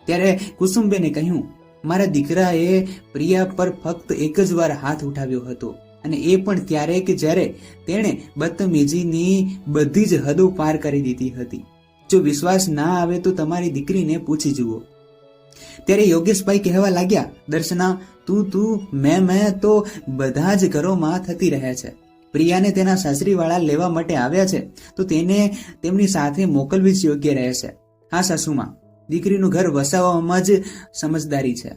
ત્યારે કુસુમબેને કહ્યું, મારા દીકરાએ પ્રિયા પર ફક્ત એક જ વાર હાથ ઉઠાવ્યો હતો, અને એ પણ ત્યારે કે જ્યારે તેણે બદતમીજીની બધી જ હદો પાર કરી દીધી હતી. જો વિશ્વાસ ના આવે તો તમારી દીકરીને પૂછી જુઓ. ત્યારે યોગેશભાઈ કહેવા લાગ્યા, દર્શના, તું મેં તો બધા જ ઘરોમાં થતી રહે છે. પ્રિયાને તેના સાસરીવાળા લેવા માટે આવ્યા છે તો તેને તેમની સાથે મોકલવી જ યોગ્ય રહે છે. હા સાસુમાં, દીકરીનું ઘર વસાવવામાં જ સમજદારી છે,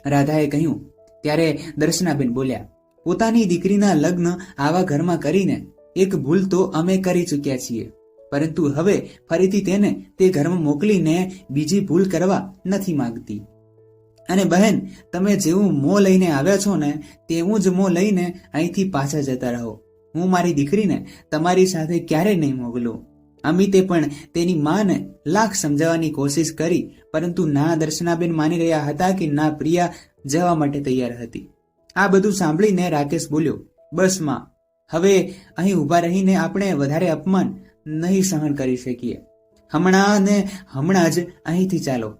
રાધાએ કહ્યું. ત્યારે દર્શનાબેન બોલ્યા, પોતાની દીકરીના લગ્ન આવા ઘરમાં કરીને એક ભૂલ તો અમે કરી ચૂક્યા છીએ, પરંતુ હવે ફરીથી તેને તે ઘરમાં મોકલીને બીજી ભૂલ કરવા નથી માંગતી. અને બહેન, તમે જેવું મોં લઈને આવ્યા છો ને તેવું જ મોં લઈને અહીંથી પાછા જતા રહો. હું મારી દીકરીને તમારી સાથે ક્યારેય નહીં મોકલું. અમિતે પણ તેની માને લાખ સમજાવવાની કોશિશ કરી, પરંતુ ના દર્શનાબેન માની રહ્યા હતા કે ના પ્રિયા જવા માટે તૈયાર હતી. આ બધું સાંભળીને રાકેશ બોલ્યો, બસ માં, હવે અહીં ઊભા રહીને આપણે વધારે અપમાન નહીં સહન કરી શકીએ. હમણાં જ અહીંથી ચાલો.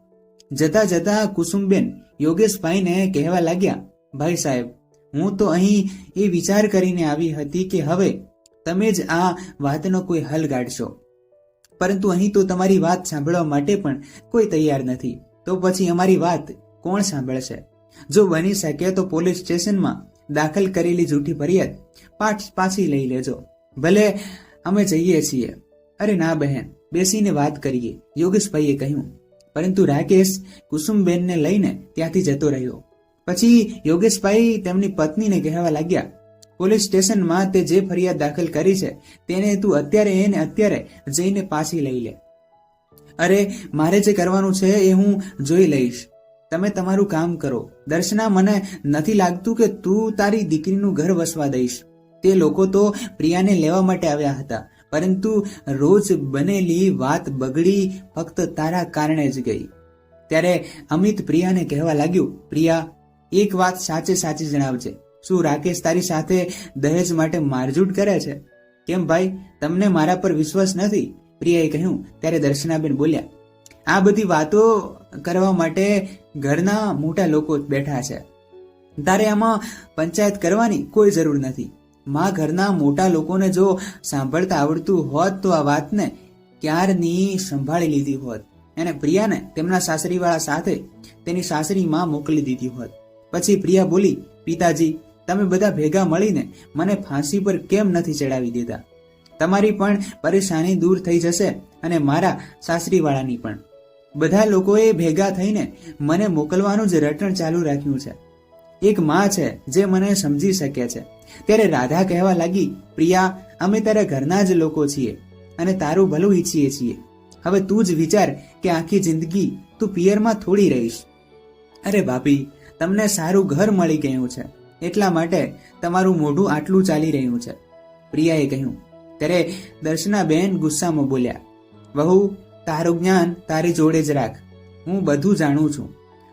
જતા જતા કુસુમબેન યોગેશભાઈને કહેવા લાગ્યા, ભાઈ સાહેબ, હું તો અહીં એ વિચાર કરીને આવી હતી કે હવે તમે જ આ વાતનો કોઈ હલ કાઢશો, પરંતુ અહીં તો તમારી વાત સાંભળવા માટે પણ કોઈ તૈયાર નથી. તો પછી અમારી વાત કોણ સાંભળશે? જો બની શકે તો પોલીસ સ્ટેશનમાં દાખલ કરેલી જૂઠી ફરિયાદ પાછી લઈ લેજો. ભલે અમે જઈએ છીએ. અરે ના બહેન, બેસીને વાત કરીએ, યોગેશભાઈએ કહ્યું. પરંતુ રાકેશ કુસુમબેનને લઈને ત્યાંથી જતો રહ્યો. પછી યોગેશભાઈ તેમની પત્નીને કહેવા લાગ્યા, પોલીસ સ્ટેશનમાં તે જે ફરિયાદ દાખલ કરી છે તેને તું અત્યારે જઈને પાછી લઈ લે. અરે, મારે જે કરવાનું છે એ હું જોઈ લઈશ. તમે તમારું કામ કરો. દર્શના, મને નથી લાગતું કે તું તારી દીકરીનું ઘર વસવા દઈશ. તે લોકો તો પ્રિયાને લેવા માટે આવ્યા હતા, પરંતુ રોજ બનેલી વાત બગડી ફક્ત તારા કારણે જ ગઈ. ત્યારે અમિત પ્રિયાને કહેવા લાગ્યું, પ્રિયા, એક વાત સાચી જણાવજે, શું રાકેશ તારી સાથે દહેજ માટે મારઝૂડ કરે છે? કેમ ભાઈ, તમને મારા પર વિશ્વાસ નથી? પ્રિયાએ કહ્યું. ત્યારે દર્શનાબેન બોલ્યા, આ બધી વાતો કરવા માટે ઘરના મોટા લોકો બેઠા છે. તારે આમાં પંચાયત કરવાની કોઈ જરૂર નથી. માં ઘરના મોટા લોકોને જો સાંભળતા આવડતું હોત તો આ વાતને ક્યારની સંભાળી લીધી હોત. એને પ્રિયાને તેમના સાસરીવાળા સાથે તેની સાસરીમાં મોકલી દીધી હોત. પછી પ્રિયા બોલી, પિતાજી, તમે બધા ભેગા મળીને મને ફાંસી પર કેમ નથી ચડાવી દેતા? તમારી પણ પરેશાની દૂર થઈ જશે અને મારા સાસરીવાળાની પણ. બધા લોકોએ ભેગા થઈને મને મોકલવાનું જ રટણ ચાલુ રાખ્યું છે. એક માં છે જે મને સમજી શકે છે. ત્યારે રાધા કહેવા લાગી, પ્રિયા, અમે તારા ઘરના જ લોકો છીએ અને તારું ભલું ઈચ્છીએ છીએ. હવે તું જ વિચાર કે આખી જિંદગી તું પિયરમાં થોડી રહીશ. અરે ભાભી, તમને સારું ઘર મળી ગયું છે એટલા માટે તમારું મોઢું આટલું ચાલી રહ્યું છે, પ્રિયાએ કહ્યું. ત્યારે દર્શનાબેન ગુસ્સામાં બોલ્યા, વહુ, તારું જ્ઞાન તારી જોડે જ રાખ. હું બધું જાણું છું.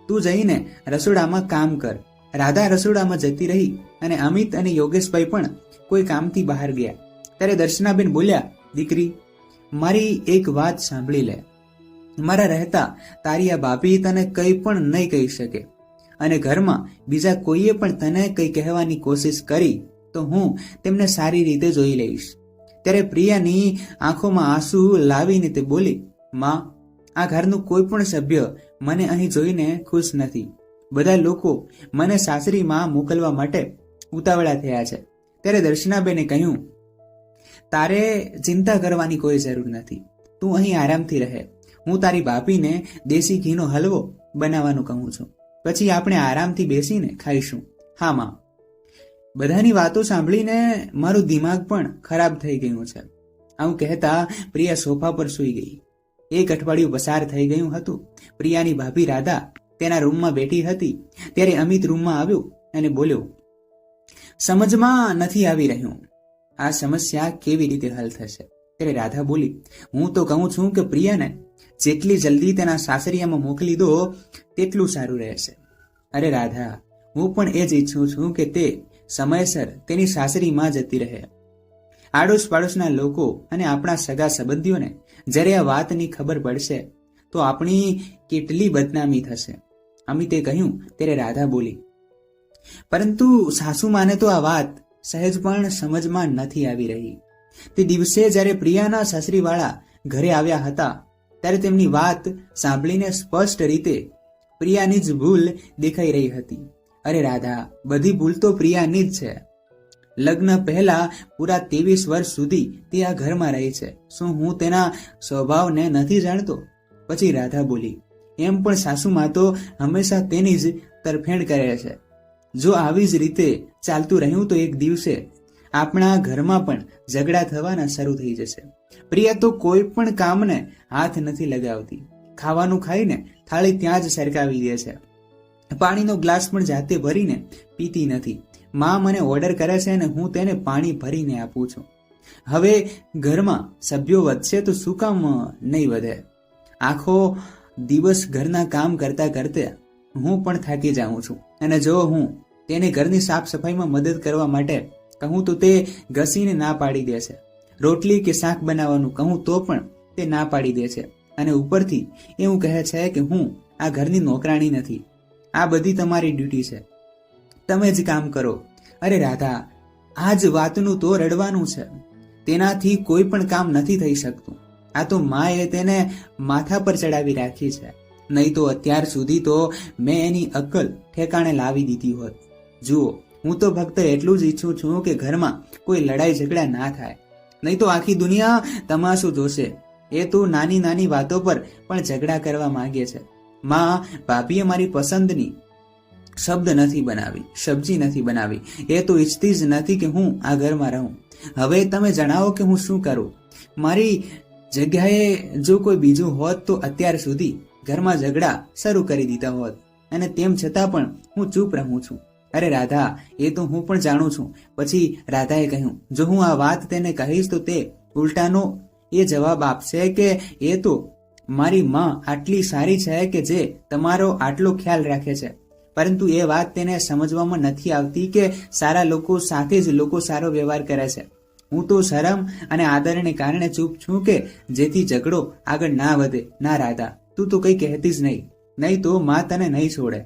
તું જઈને રસોડામાં કામ કર. રાધા રસોડામાં જતી રહી અને અમિત અને યોગેશભાઈ પણ કોઈ કામથી બહાર ગયા. ત્યારે દર્શનાબેન બોલ્યા, દીકરી, મારી એક વાત સાંભળી લે. મારા રહેતા તારી આ ભાભી તને કંઈ પણ નહીં કહી શકે અને ઘરમાં બીજા કોઈએ પણ તને કંઈ કહેવાની કોશિશ કરી તો હું તેમને સારી રીતે જોઈ લઈશ. ત્યારે પ્રિયાની આંખોમાં આંસુ લાવીને તે બોલી, માં, આ ઘરનું કોઈ પણ સભ્ય મને અહીં જોઈને ખુશ નથી. બધા લોકો મને સાસરીમાં મોકલવા માટે ઉતાવળા થયા છે. ત્યારે દર્શનાબેને કહ્યું, તારે ચિંતા કરવાની કોઈ જરૂર નથી. તું અહીં આરામથી રહે. હું તારી ભાભીને દેશી ઘીનો હલવો બનાવવાનું કહું છું. પછી આપણે આરામથી બેસીને ખાઈશું. હા માં. બધાની વાતો સાંભળીને મારું દિમાગ પણ ખરાબ થઈ ગયું છે. આવું કહેતા પ્રિયા સોફા પર સૂઈ ગઈ. એક અઠવાડિયું પસાર થઈ ગયું હતું. પ્રિયાની ભાભી રાધા તેના રૂમમાં બેઠી હતી ત્યારે અમિત રૂમમાં આવ્યો અને બોલ્યો, સમજમાં નથી આવી રહ્યું, આ સમસ્યા કેવી રીતે હલ થશે? ત્યારે રાધા બોલી, હું તો કહું છું કે પ્રિયાને જેટલી જલ્દી તેના સાસરિયામાં મોકલી દો તેટલું સારું રહેશે. અરે રાધા, હું પણ એ જ ઈચ્છું છું કે તે સમયસર તેની સાસરીમાં જતી રહે. આડોશ પાડોશના લોકો અને આપણા સગા સંબંધીઓને જ્યારે આ વાતની ખબર પડશે તો આપણી કેટલી બદનામી થશે. અમિતે કહ્યું. ત્યારે રાધા બોલી, પરંતુ સાસુમાને તો આ વાત સહેજ પણ સમજમાં નથી આવી રહી. તે દિવસે જ્યારે પ્રિયાના સાસરીવાળા ઘરે આવ્યા હતા ત્યારે તેમની વાત સાંભળીને સ્પષ્ટ રીતે પ્રિયાની જ ભૂલ દેખાઈ રહી હતી. અરે રાધા, બધી ભૂલ તો પ્રિયાની જ છે. લગ્ન પહેલા પૂરા 23 વર્ષ સુધી તે આ ઘરમાં રહી છે. શું હું તેના સ્વભાવને નથી જાણતો? પછી રાધા બોલી, એમ પણ સાસુમાં તો હંમેશા તેની જ તરફેણ કરે છે. જો આવી જ રીતે ચાલતું રહ્યું તો એક દિવસે આપણા ઘરમાં પણ ઝઘડા થવાના શરૂ થઈ જશે. પ્રિયા તો કોઈ પણ કામને હાથ નથી લગાવતી. ખાવાનું ખાઈને થાળી ત્યાં જ સરકાવી દે છે. પાણીનો ગ્લાસ પણ જાતે ભરીને પીતી નથી. માં મને ઓર્ડર કરે છે અને હું તેને પાણી ભરીને આપું છું. હવે ઘરમાં સભ્યો વધશે તો શું કામ નહીં વધે? આખો દિવસ ઘરના કામ કરતા કરતા હું પણ થાકી જાઉં છું અને જો હું તેને ઘરની સાફ સફાઈમાં મદદ કરવા માટે કહું તો તે ઘસીને ના પાડી દે છે. રોટલી કે શાક બનાવવાનું કહું તો પણ તે ના પાડી દે છે અને ઉપરથી એવું કહે છે કે હું આ ઘરની નોકરાણી નથી. આ બધી તમારી ડ્યુટી છે, તમે જ કામ કરો. અરે રાધા, આ જ વાતનું તો રડવાનું છે. તેનાથી કોઈ પણ કામ નથી થઈ શકતું. આ તો માએ તેને માથા પર ચડાવી રાખી છે. નહીં તો અત્યાર સુધી તો મેં એની અક્કલ ઠેકાણે લાવી દીધી હોત. જુઓ, હું તો ફક્ત એટલું જ ઈચ્છું છું કે ઘરમાં કોઈ લડાઈ ઝઘડા ના થાય. નહીં તો આખી દુનિયા તમાશું જોશે. એ તો નાની નાની વાતો પર પણ ઝઘડા કરવા માંગે છે. માં, ભાભીએ મારી પસંદની શબ્દ નથી બનાવી, સબ્જી નથી બનાવી. એ તો ઈચ્છતી જ નથી કે હું આ ઘરમાં રહું. હવે તમે જણાવો કે હું શું કરું? મારી જગ્યાએ જો કોઈ બીજું હોત તો અત્યાર સુધી ઘરમાં ઝઘડા શરૂ કરી દીધા હોત અને તેમ છતાં પણ હું ચૂપ રહું છું. અરે રાધા, એ તો હું પણ જાણું છું. પછી રાધાએ કહ્યું, જો હું આ વાત તેને કહીશ તો તે ઉલટાનો એ જવાબ આપશે કે એ તો મારી માં આટલી સારી છે કે જે તમારો આટલો ખ્યાલ રાખે છે. પરંતુ એ વાત તેને સમજવામાં નથી આવતી કે સારા લોકો સાથે જ લોકો સારો વ્યવહાર કરે છે. હું તો શરમ અને આદરને કારણે ચૂપ છું કે જેથી ઝઘડો આગળ ના વધે. ના રાધા, તું તો કંઈ કહેતી જ નહીં તો માં તને નહીં છોડે.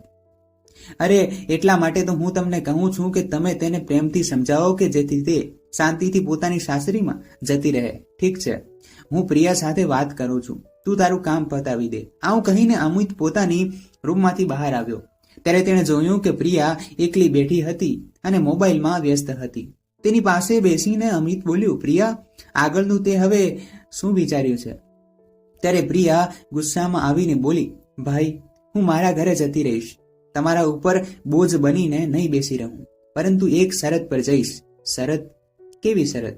અરે એટલા માટે તો હું તમને કહું છું કે તમે તેને પ્રેમથી સમજાવો કે જેથી તે શાંતિથી પોતાની સાસરીમાં જતી રહે. ઠીક છે, હું પ્રિયા સાથે વાત કરું છું, તું તારું કામ પતાવી દે. આવું કહીને અમિત પોતાની રૂમમાંથી બહાર આવ્યો ત્યારે તેણે જોયું કે પ્રિયા એકલી બેઠી હતી અને મોબાઈલમાં વ્યસ્ત હતી. તેની પાસે બેસીને અમિત બોલ્યું, પ્રિયા, આગળનું તે હવે શું વિચાર્યું છે? ત્યારે પ્રિયા ગુસ્સામાં આવીને બોલી, ભાઈ, હું મારા ઘરે જતી રહીશ. તમારા ઉપર બોજ બનીને નહીં બેસી રહું, પરંતુ એક શરત પર જઈશ. શરત? કેવી શરત?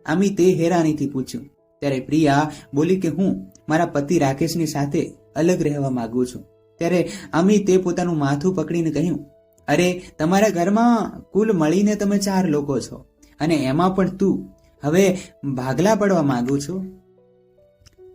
અમિતે હેરાનીથી પૂછ્યું. ત્યારે પ્રિયા બોલી કે હું મારા પતિ રાકેશની સાથે અલગ રહેવા માંગુ છું. ત્યારે અમિતે પોતાનું માથું પકડીને કહ્યું, અરે તમારા ઘરમાં કુલ મળીને તમે 4 લોકો છો અને એમાં પણ તું હવે ભાગલા પડવા માંગુ છો?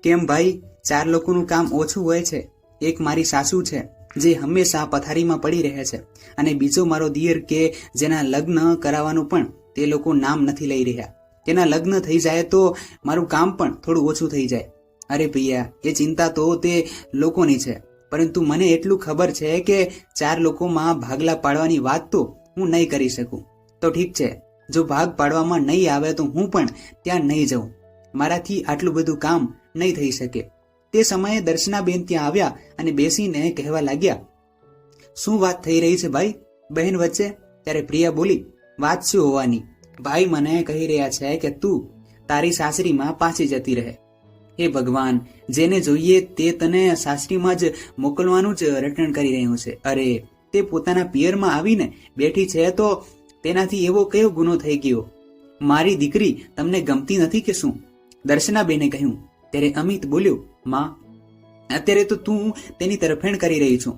કેમ ભાઈ, 4 લોકોનું કામ ઓછું હોય છે? એક મારી સાસુ છે જે હંમેશા પથારીમાં પડી રહે છે અને બીજો મારો દિયર કે જેના લગ્ન કરાવવાનું પણ તે લોકો નામ નથી લઈ રહ્યા. તેના લગ્ન થઈ જાય તો મારું કામ પણ થોડું ઓછું થઈ જાય. અરે પ્રિયા, એ ચિંતા તો તે લોકોની છે, પરંતુ મને એટલું ખબર છે કે 4 લોકોમાં ભાગલા પાડવાની વાત તો હું નહીં કરી શકું. તો ઠીક છે, જો ભાગ પાડવામાં નહીં આવે તો હું પણ ત્યાં નહીં જાઉં. મારાથી આટલું બધું કામ નહીં થઈ શકે. તે સમયે દર્શનાબેન ત્યાં આવ્યા અને બેસીને કહેવા લાગ્યા, શું વાત થઈ રહી છે ભાઈ બહેન વચ્ચે? ત્યારે પ્રિયા બોલી, વાત શું હોવાની? ભાઈ મને કહી રહ્યા છે કે તું તારી સાસરીમાં પાછી જતી રહે. હે ભગવાન, જેને જોઈએ તે તને સાસરીમાં જ મોકલવાનું જ રટણ કરી રહ્યું છે. અરે, તે પોતાના પિયરમાં આવીને બેઠી છે તો તેનાથી એવો કયો ગુનો થઈ ગયો? મારી દીકરી તમને ગમતી નથી કે શું? દર્શનાબેને કહ્યું. ત્યારે અમિત બોલ્યો, માં, અત્યારે તો તું તેની તરફેણ કરી રહી છું,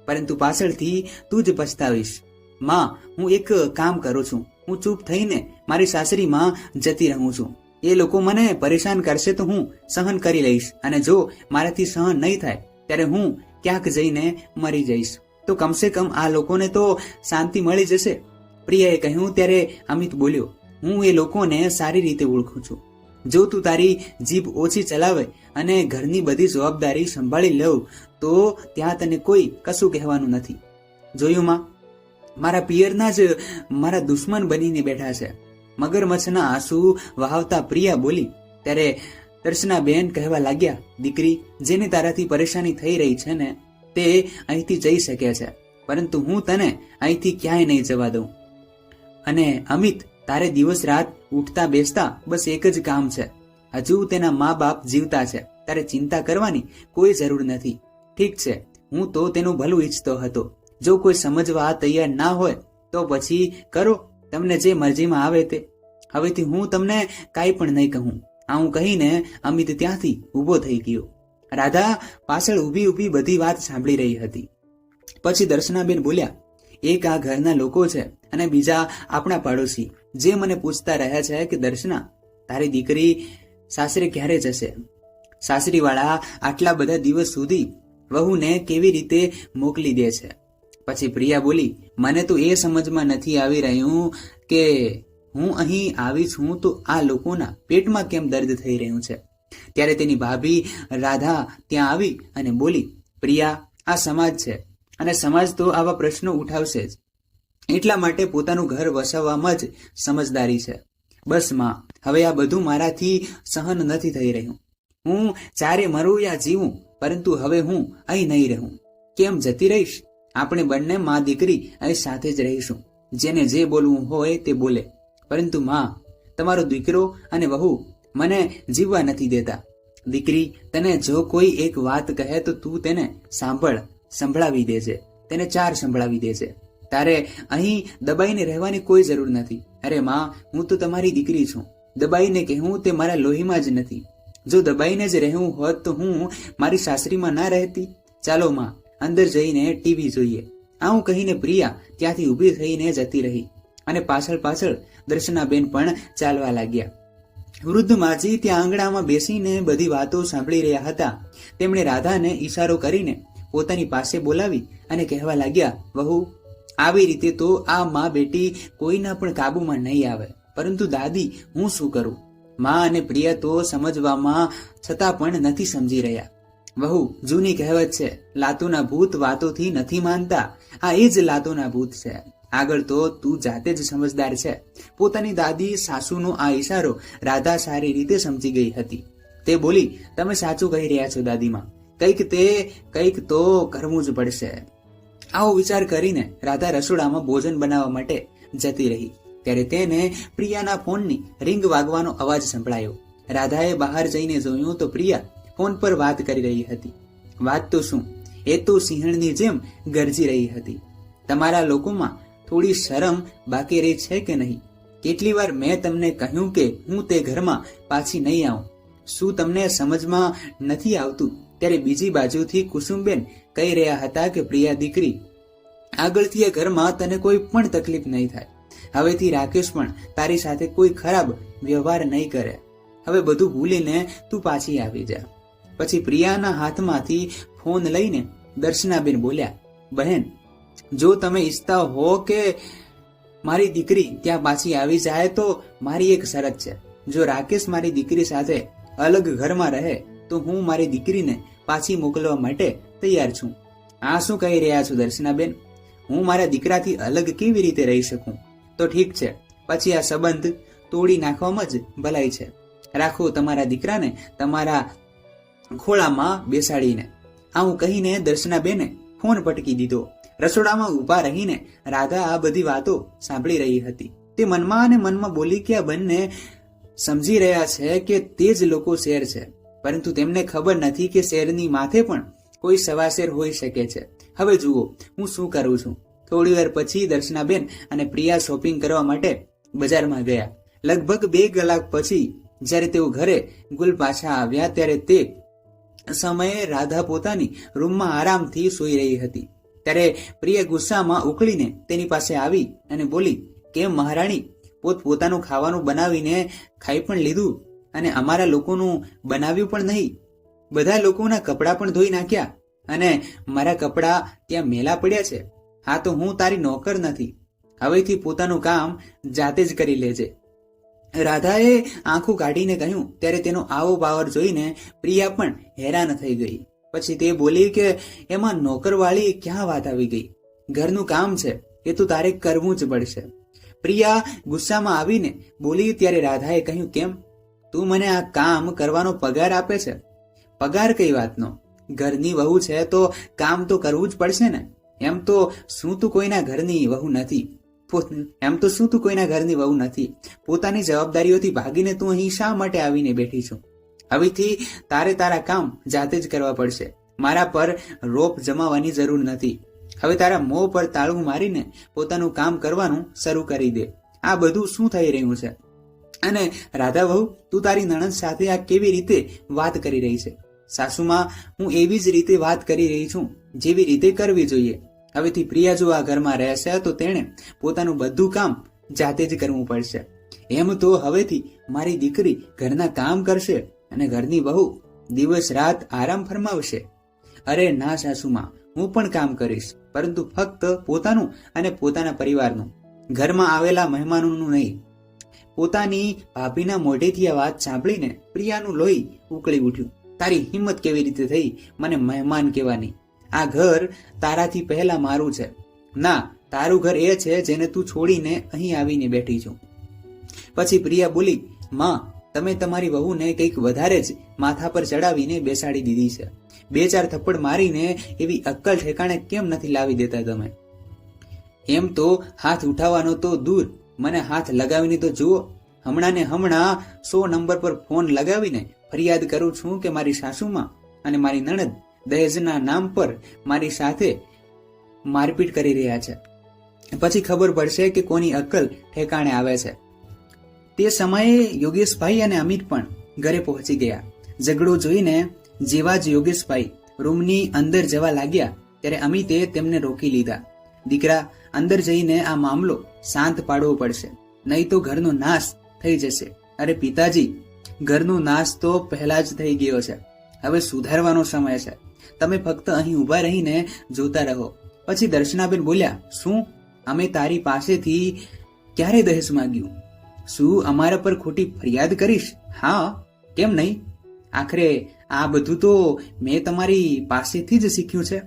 પરંતુ પાછળથી તું જ પછતાવીશ. માં, હું એક કામ કરું છું, હું ચૂપ થઈને મારી સાસરીમાં જતી રહું છું. એ લોકો મને પરેશાન કરશે તો હું સહન કરી લઈશ, અને જો મારાથી સહન નહીં થાય ત્યારે હું ક્યાંક જઈને મરી જઈશ. તો કમસે કમ આ લોકોને તો શાંતિ મળી જશે. પ્રિયાએ કહ્યું. ત્યારે અમિત બોલ્યો, હું એ લોકોને સારી રીતે ઓળખું છું. જો તું તારી જીભ ઓછી ચલાવે અને ઘરની બધી જવાબદારી સંભાળી લઉં તો ત્યાં તને કોઈ કશું કહેવાનું નથી. જોયું માં, મારા પિયરના જ મારા દુશ્મન બનીને બેઠા છે. મગરમચ્છના આંસુ વહાવતા પ્રિયા બોલી. ત્યારે દર્શનાબેન કહેવા લાગ્યા, દીકરી, જેને તારાથી પરેશાની થઈ રહી છે ને તે અહીંથી જઈ શકે છે, પરંતુ હું તને અહીંથી ક્યાંય નહીં જવા દઉં. અને અમિત, તારે દિવસ રાત ઉઠતા બેસતા બસ એક જ કામ છે. હજુ તેના મા બાપ જીવતા છે, તારે ચિંતા કરવાની કોઈ જરૂર નથી. ઠીક છે, હું તો તેનું ભલું ઈચ્છતો હતો. જો કોઈ સમજવા તૈયાર ના હોય તો પછી કરો તમને જે મરજીમાં આવે તે. હવેથી હું તમને કાંઈ પણ નહીં કહું. આવું કહીને અમિત ત્યાંથી ઊભો થઈ ગયો. રાધા પાછળ ઊભી બધી વાત સાંભળી રહી હતી. પછી દર્શનાબેન બોલ્યા, એક આ ઘરના લોકો છે અને બીજા આપણા પાડોશી, જે મને પૂછતા રહ્યા છે કે દર્શના, તારી દીકરી સાસરે ક્યારે જશે? સાસરીવાળા આટલા બધા દિવસ સુધી વહુને કેવી રીતે મોકલી દે છે? પછી પ્રિયા બોલી, મને તો એ સમજમાં નથી આવી રહ્યું કે હું અહીં આવી છું તો આ લોકોના પેટમાં કેમ દર્દ થઈ રહ્યું છે. ત્યારે તેની ભાભી રાધા ત્યાં આવી અને બોલી, પ્રિયા, આ સમાજ છે અને સમાજ તો આવા પ્રશ્નો ઉઠાવશે જ. એટલા માટે પોતાનું ઘર વસાવવામાં જ સમજદારી છે. બસ માં, હવે આ બધું મારાથી સહન નથી થઈ રહ્યું. હું ચારે મરું યા જીવું, પરંતુ હવે હું અહીં નહીં રહું. કેમ જતી રહીશ? આપણે બંને માં દીકરી અહીં સાથે જ રહીશું. જેને જે બોલવું હોય તે બોલે, પરંતુ માં, તમારો દીકરો અને વહુ મને જીવવા નથી દેતા. દીકરી, તને જો કોઈ એક વાત કહે તો તું તેને સંભળાવી દેજે, તેને 4 સંભળાવી દેજે. તારે અહીં દબાઈને રહેવાની કોઈ જરૂર નથી. અરે માં, હું તો તમારી દીકરી છું. દબાઈને કહેવું તે મારા લોહીમાં જ નથી. જો દબાઈને જ રહેવું હોત તો હું મારી સાસરીમાં ના રહેતી. ચાલો માં, અંદર જઈને ટીવી જોઈએ. આવું કહીને પ્રિયા ત્યાંથી ઊભી થઈને જતી રહી અને પાછળ દર્શનાબેન પણ ચાલવા લાગ્યા. વૃદ્ધ માજી ત્યાં આંગણામાં બેસીને બધી વાતો સાંભળી રહ્યા હતા. તેમણે રાધાને ઈશારો કરીને પોતાની પાસે બોલાવી અને કહેવા લાગ્યા, વહુ, આવી રીતે તો આ માં બેટી કોઈના પણ કાબુમાં નહીં આવે. પરંતુ દાદી, હું શું કરું? માં અને પ્રિયા તો સમજવામાં છતાં પણ નથી સમજી રહ્યા. વહુ, જૂની કહેવત છે, લાતુના ભૂત વાતોથી નથી માનતા. આ એ જ લાતુના ભૂત છે. આગળ તો તું જાતે જ સમજદાર છે. પોતાની દાદી સાસુનો આ ઈશારો રાધા સારી રીતે સમજી ગઈ હતી. તે બોલી, તમે સાચું કહી રહ્યા છો દાદીમાં, કંઈક તો કરવું જ પડશે. આવો વિચાર કરીને રાધા રસોડામાં ભોજન બનાવવા માટે જતી રહી. ત્યારે તેને પ્રિયાના ફોનની રિંગ વાગવાનો અવાજ સંભળાયો. રાધાએ બહાર જઈને જોયું તો પ્રિયા ફોન પર વાત કરી રહી હતી. વાત તો શું, એ તો સિંહણની જેમ ગરજી રહી હતી. તમારા લોકોમાં થોડી શરમ બાકી રહી છે કે નહીં? કેટલી વાર મેં તમને કહ્યું કે હું તે ઘરમાં પાછી નહીં આવું. શું તમને સમજમાં નથી આવતું? ત્યારે બીજી બાજુથી કુસુમબેન કહી રહ્યા હતા કે પ્રિયા દીકરી, આગળથી એ ઘરમાં તને કોઈ પણ તકલીફ નહીં થાય. હવેથી રાકેશ પણ તારી સાથે કોઈ ખરાબ વ્યવહાર નહીં કરે. હવે બધું ભૂલીને તું પાછી આવી જા. પછી પ્રિયાના હાથમાંથી ફોન લઈને દર્શનાબેન બોલ્યા, બહેન, જો તમે ઈચ્છતા હો કે મારી દીકરી ત્યાં પાછી આવી જાય તો મારી એક શરત છે. જો રાકેશ મારી દીકરી સાથે અલગ ઘરમાં રહે તો હું મારી દીકરીને પાછી મોકલવા માટે તૈયાર છું. આ શું કહી રહ્યા છો દર્શનાબેન? હું મારા દીકરાથી અલગ કેવી રીતે રહી શકું? તો ઠીક છે, પછી આ સંબંધ તોડી નાખવામાં જ ભલાઈ છે. રાખો તમારા દીકરાને તમારા ખોળામાં બેસાડીને. આવું કહીને દર્શનાબેને ફોન પટકી દીધો. રસોડામાં ઊભા રહીને રાધા આ બધી વાતો સાંભળી રહી હતી. તે મનમાં અને મનમાં બોલી કે આ બંને સમજી રહ્યા છે કે તે જ લોકો શેર છે, પરંતુ તેમને ખબર નથી કે શેરની માથે પણ કોઈ સવાશેર હોઈ શકે છે. હવે જુઓ હું શું કરું છું. થોડી વાર પછી દર્શનાબેન અને પ્રિયા શોપિંગ કરવા માટે બજારમાં ગયા. લગભગ 2 કલાક પછી જ્યારે તેઓ ઘરે ગુલ પાછા આવ્યા ત્યારે તે સમયે રાધા પોતાની રૂમમાં આરામથી સૂઈ રહી હતી. ત્યારે પ્રિયા ગુસ્સામાં ઉકળીને તેની પાસે આવી અને બોલી, કેમ મહારાણી, પોતાનું ખાવાનું બનાવીને ખાઈ પણ લીધું અને અમારા લોકોનું બનાવ્યું પણ નહીં. બધા લોકોના કપડાં પણ ધોઈ નાખ્યા અને મારા કપડાં ત્યાં મેલા પડ્યા છે. હા તો હું તારી નોકર નથી. હવેથી પોતાનું કામ જાતે જ કરી લેજે. રાધાએ આંખો કાઢીને કહ્યું. ત્યારે તેનો આવો પાવર જોઈને પ્રિયા પણ હેરાન થઈ ગઈ. પછી તે બોલી કે એમાં નોકરવાળી ક્યાં વાત આવી ગઈ? ઘરનું કામ છે, એ તો તારે કરવું જ પડશે. પ્રિયા ગુસ્સામાં આવીને બોલી. ત્યારે રાધાએ કહ્યું, કેમ તું મને આ કામ કરવાનો પગાર આપે છે? પગાર કઈ વાતનો? ઘરની વહુ છે તો કામ તો કરવું જ પડશે ને. એમ તો શું તું કોઈના ઘરની વહુ નથી? પોતાની જવાબદારીઓથી ભાગીને તું અહીં શા માટે આવીને બેઠી છું? હવેથી તારે તારા કામ જાતે જ કરવા પડશે. મારા પર રોપ જમાવવાની જરૂર નથી. હવે તારા મોં પર તાળું મારીને પોતાનું કામ કરવાનું શરૂ કરી દે. આ બધું શું થઈ રહ્યું છે? અને રાધા વહુ, તું તારી નણંદ સાથે આ કેવી રીતે વાત કરી રહી છે? સાસુમાં, હું એવી જ રીતે વાત કરી રહી છું જેવી રીતે કરવી જોઈએ. હવેથી પ્રિયા જો આ ઘરમાં રહેશે તો તેણે પોતાનું બધું કામ જાતે જ કરવું પડશે. એમ તો હવેથી મારી દીકરી ઘરના કામ કરશે અને ઘરની વહુ દિવસ રાત આરામ ફરમાવશે. અરે ના સાસુમાં, હું પણ કામ કરીશ, પરંતુ ફક્ત પોતાનું અને પોતાના પરિવારનું, ઘરમાં આવેલા મહેમાનોનું નહીં. પોતાની ભાભીના મોઢેથી આ વાત સાંભળીને પ્રિયાનું લોહી ઉકળી ઉઠ્યું. તારી હિંમત કેવી રીતે થઈ મને મહેમાન કહેવાની? આ ઘર તારાથી પહેલા મારું છે. ના, તારું ઘર એ છે જેને તું છોડીને અહીં આવીને બેઠી છું. પછી પ્રિયા બોલી, માં, તમે તમારી વહુને કંઈક વધારે જ માથા પર ચડાવીને બેસાડી દીધી છે. 2-4 થપ્પડ મારીને એવી અક્કલ ઠેકાણે કેમ નથી લાવી દેતા તમે? એમ તો હાથ ઉઠાવવાનો તો દૂર, મને હાથ લગાવીને તો જુઓ. હમણાં 100 નંબર પર ફોન લગાવીને ફરિયાદ કરું છું કે મારી સાસુમાં અને મારી નણદ દહેજના નામ પર મારી સાથે મારપીટ કરી રહ્યા છે. પછી ખબર પડશે કે કોની અક્કલ ઠેકાણે આવે છે. તે સમયે યોગેશભાઈ અને અમિત પણ ઘરે પહોંચી ગયા. ઝઘડો જોઈને જેવા જ યોગેશભાઈ રૂમની અંદર જવા લાગ્યા ત્યારે અમિતે તેમને રોકી લીધા. દીકરા, અંદર જઈને આ મામલો શાંત પાડવો પડશે, નહીં તો ઘરનો નાશ થઈ જશે. અરે પિતાજી, ઘરનો નાશ તો પહેલા જ થઈ ગયો છે. હવે સુધારવાનો સમય છે. તમે ફક્ત અહીં ઊભા રહીને જોતા રહો. પછી દર્શનાબેન બોલ્યા, શું અમે તારી પાસેથી ક્યારે દહેજ માંગ્યું? શું અમારા પર ખોટી ફરિયાદ કરીશ? હા, કેમ નહીં? આખરે આ બધું તો મેં તમારી પાસેથી જ શીખ્યું છે.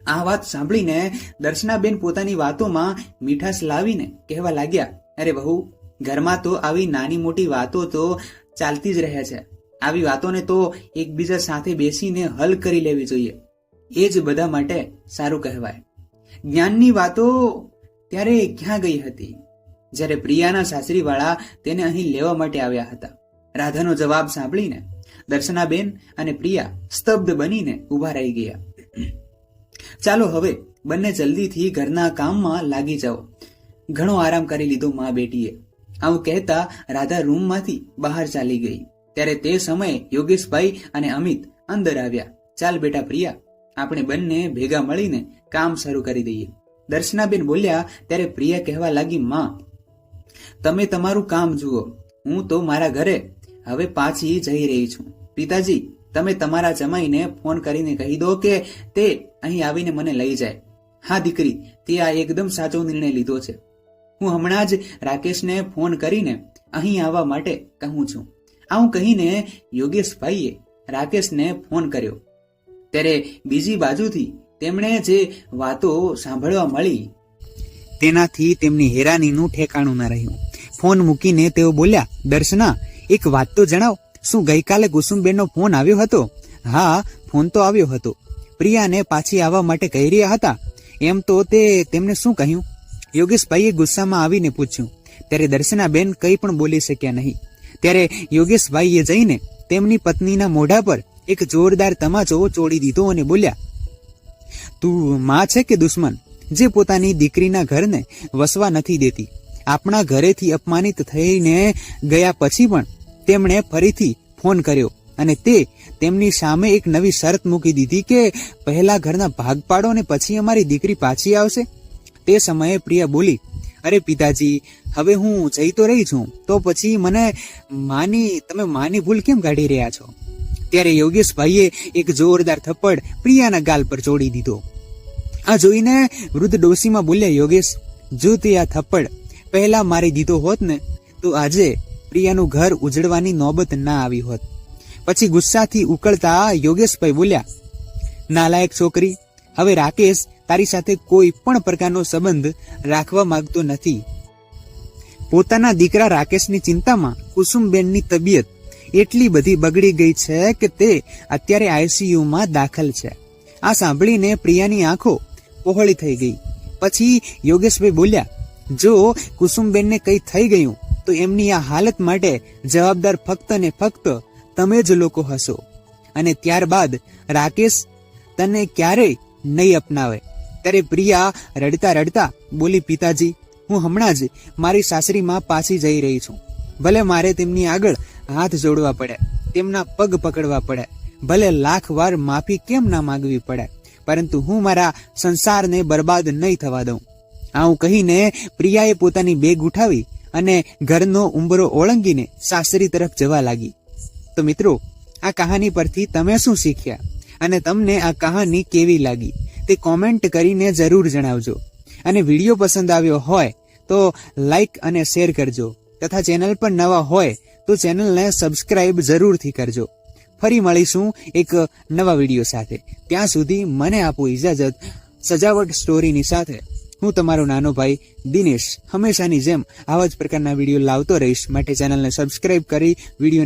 આ વાત સાંભળીને દર્શનાબેન પોતાની વાતોમાં મીઠાશ લાવીને કહેવા લાગ્યા, અરે બહુ, ઘરમાં તો આવી નાની મોટી વાતો તો ચાલતી જ રહે છે. આવી વાતોને તો એકબીજા સાથે બેસીને હલ કરી લેવી જોઈએ. એ જ બધા માટે સારું કહેવાય. જ્ઞાનની વાતો ત્યારે ક્યાં ગઈ હતી જ્યારે પ્રિયાના સાસરીવાળા તેને અહીં લેવા માટે આવ્યા હતા. રાધાનો જવાબ સાંભળીને દર્શનાબેન અને પ્રિયા સ્તબ્ધ બનીને ઊભા રહી ગયા. ચાલો હવે બંને જલ્દીથી ઘરના કામમાં લાગી જાઓ. ઘણો આરામ કરી લીધો મા બેટીએ. આવું કહેતા રાધા રૂમમાંથી બહાર ચાલી ગઈ. ત્યારે તે સમયે યોગેશભાઈ અને અમિત અંદર આવ્યા. ચાલ બેટા પ્રિયા, આપણે બંને ભેગા મળીને કામ શરૂ કરી દઈએ. દર્શનાબેન બોલ્યા ત્યારે પ્રિયા કહેવા લાગી, માં, તમે તમારું કામ જુઓ, હું તો મારા ઘરે હવે પાછી જઈ રહી છું. પિતાજી, તમે તમારા જમાઈને ફોન કરીને કહી દો કે તે અહીં આવીને મને લઈ જાય. હા દીકરી, તે આ એકદમ સાચો નિર્ણય લીધો છે. હું હમણાં જ રાકેશને ફોન કરીને અહીં આવવા માટે કહું છું. આવું કહીને યોગેશભાઈએ રાકેશને ફોન કર્યો. ત્યારે બીજી બાજુથી તેમણે જે વાતો સાંભળવા મળી તેનાથી તેમની હેરાનીનું ઠેકાણું ન રહ્યું. ફોન મૂકીને તેઓ બોલ્યા, દર્શના, એક વાત તો જણાવ, શું ગઈકાલે કુસુમબેનનો ફોન આવ્યો હતો? હા, ફોન તો આવ્યો હતો. પ્રિયાને પાછી આવવા માટે કહી રહ્યા હતા. એમ તો તેમને શું કહ્યું? યોગેશભાઈએ ગુસ્સામાં આવીને પૂછ્યું. ત્યારે દર્શનાબેન કંઈ પણ બોલી શક્યા નહીં. ત્યારે યોગેશભાઈએ જઈને તેમની પત્નીના મોઢા પર એક જોરદાર તમાચો ચોડી દીધો અને બોલ્યા, તું માં છે કે દુશ્મન, જે પોતાની દીકરીના ઘરને વસવા નથી દેતી? આપણા ઘરેથી અપમાનિત થઈને ગયા પછી પણ તેમણે ફરીથી ફોન કર્યો અને તે તેમની સામે એક નવી શરત મૂકી દીધી કે પહેલા ઘરના ભાગ પાડો ને પછી અમારી દીકરી પાછી આવશે. તે સમયે પ્રિયા બોલી, અરે પિતાજી, હવે હું જઈ તો રહી છું, તો પછી મને તમે માની ભૂલ કેમ કાઢી રહ્યા છો? ત્યારે યોગેશભાઈએ એક જોરદાર થપ્પડ પ્રિયાના ગાલ પર ચોડી દીધો. આ જોઈને વૃદ્ધ ડોશીમાં બોલ્યા, યોગેશ, જો તે આ થપ્પડ પહેલા મારી દીધો હોત ને તો આજે પ્રિયાનું ઘર ઉજળવાની નોબત ના આવી હોત. પછી ગુસ્સાથી ઉકળતા યોગેશભાઈ બોલ્યા, નાલાયક છોકરી, હવે રાકેશ તારી સાથે કોઈ પણ પ્રકારનો સંબંધ રાખવા માંગતો નથી. પોતાના દીકરા રાકેશની ચિંતામાં કુસુમબેનની તબિયત એટલી બધી બગડી ગઈ છે કે તે અત્યારે આઈસીયુમાં દાખલ છે. આ સાંભળીને પ્રિયાની આંખો પહોળી થઈ ગઈ. પછી યોગેશભાઈ બોલ્યા, જો કુસુમબેનને કંઈ થઈ ગયું તો એમની આ હાલત માટે જવાબદાર ફક્ત ને ફક્ત તમે જ લોકો હશો. અને ત્યારબાદ રાકેશ તને ક્યારેય નહીં અપનાવે. ત્યારે પ્રિયા રડતા રડતા બોલી, પિતાજી, હું હમણાં જ મારી સાસરીમાં પાછી જઈ રહી છું. ભલે મારે તેમની આગળ હાથ જોડવા પડે, તેમના પગ પકડવા પડે, ભલે લાખ વાર માફી કેમ ના માંગવી પડે, પરંતુ હું મારા સંસારને બરબાદ નહીં થવા દઉં. આવું કહીને પ્રિયાએ પોતાની બેગ ઉઠાવી અને ઘરનો ઉંબરો ઓળંગીને સાસરી તરફ જવા લાગી. તો મિત્રો, આ કહાની પરથી તમે શું શીખ્યા અને તમને આ કહાની કેવી લાગી તે કોમેન્ટ કરીને જરૂર જણાવજો. અને વિડીયો પસંદ આવ્યો હોય તો લાઈક અને શેર કરજો, તથા ચેનલ પર નવા હોય તો ચેનલને સબસ્ક્રાઇબ જરૂરથી કરજો. ફરી મળીશું એક નવા વિડીયો સાથે. ત્યાં સુધી મને આપો ઇજાજત. સજાવટ સ્ટોરીની સાથે હું તમારો નાનો ભાઈ દિનેશ હંમેશાની જેમ આવા જ પ્રકારના વિડીયો લાવતો રહીશ. માટે ચેનલને સબસ્ક્રાઇબ કરી વિડીયોને